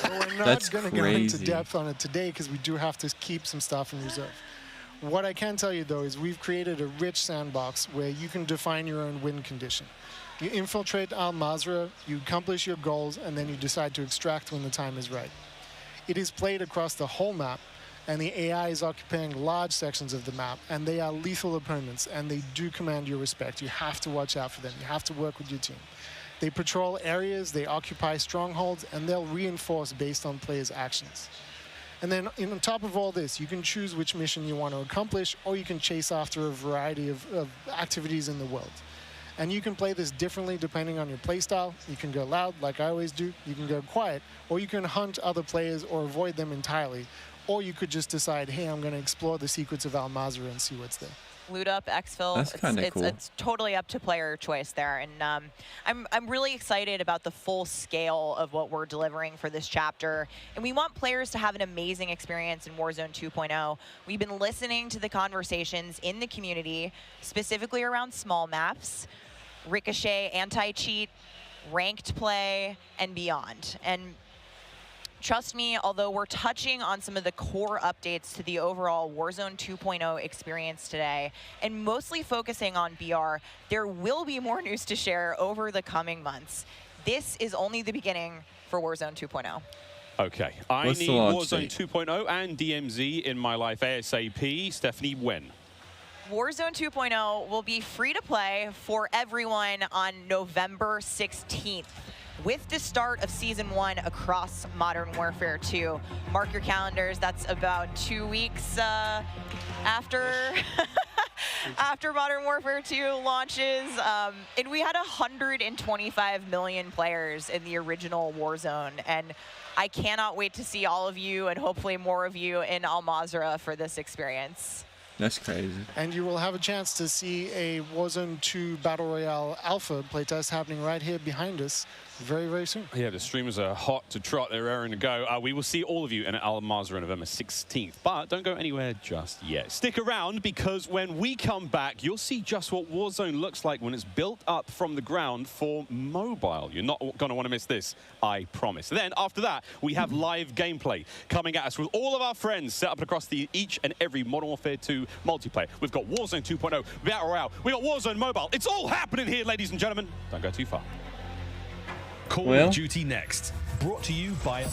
But we're not going to go into depth on it today because we do have to keep some stuff in reserve. What I can tell you, though, is we've created a rich sandbox where you can define your own win condition. You infiltrate Al Mazrah, you accomplish your goals, and then you decide to extract when the time is right. It is played across the whole map, and the AI is occupying large sections of the map, and they are lethal opponents, and they do command your respect. You have to watch out for them. You have to work with your team. They patrol areas, they occupy strongholds, and they'll reinforce based on players' actions. And then on top of all this, you can choose which mission you want to accomplish, or you can chase after a variety of activities in the world. And you can play this differently depending on your playstyle. You can go loud, like I always do. You can go quiet, or you can hunt other players or avoid them entirely. Or you could just decide, hey, I'm going to explore the secrets of Al Mazrah and see what's there. Loot up, exfil. That's kind of cool. It's totally up to player choice there, and I'm really excited about the full scale of what we're delivering for this chapter. And we want players to have an amazing experience in Warzone 2.0. We've been listening to the conversations in the community, specifically around small maps, Ricochet, anti-cheat, ranked play, and beyond. And trust me, although we're touching on some of the core updates to the overall Warzone 2.0 experience today, and mostly focusing on BR, there will be more news to share over the coming months. This is only the beginning for Warzone 2.0. Okay, I need Warzone 2.0 and DMZ in my life ASAP. Stephanie, when? Warzone 2.0 will be free to play for everyone on November 16th. With the start of Season 1 across Modern Warfare 2. Mark your calendars, that's about 2 weeks after after Modern Warfare 2 launches. And we had 125 million players in the original Warzone, and I cannot wait to see all of you and hopefully more of you in Al Mazrah for this experience. That's crazy. And you will have a chance to see a Warzone 2 Battle Royale Alpha playtest happening right here behind us very, very soon. Yeah, the streamers are hot to trot. They're raring to go. We will see all of you in Al Mazrah on November 16th. But don't go anywhere just yet. Stick around, because when we come back, you'll see just what Warzone looks like when it's built up from the ground for mobile. You're not going to want to miss this, I promise. Then, after that, we have live gameplay coming at us with all of our friends set up across each and every Modern Warfare 2 multiplayer. We've got Warzone 2.0, Battle Royale, we've got Warzone Mobile. It's all happening here, ladies and gentlemen. Don't go too far. Call of Duty Next, brought to you by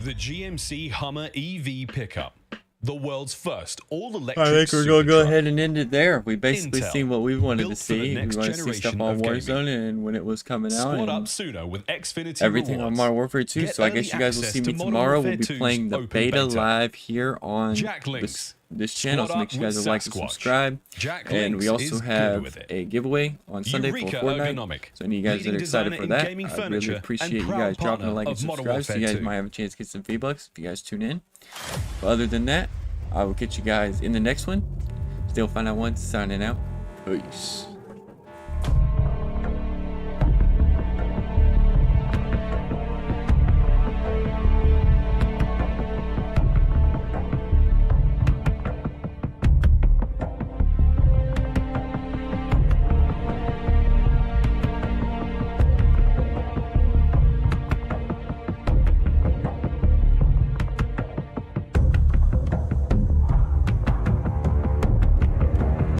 the GMC Hummer EV pickup, the world's first all-electric. I think we're going to go ahead and end it there. We basically seen what we wanted to see. We want to see stuff on Warzone and when it was coming out. Squad up sooner with Xfinity everything on Modern Warfare 2. So I guess you guys will see me tomorrow. We'll be playing the beta live here on this channel, so make sure you guys like and subscribe. And we also have a giveaway on Sunday for Fortnite. So any of you guys that are excited for that, I really appreciate you guys dropping a like and subscribe, so you guys might have a chance to get some V-Bucks if you guys tune in. But other than that, I will catch you guys in the next one. Still Find Out One, signing out. Peace.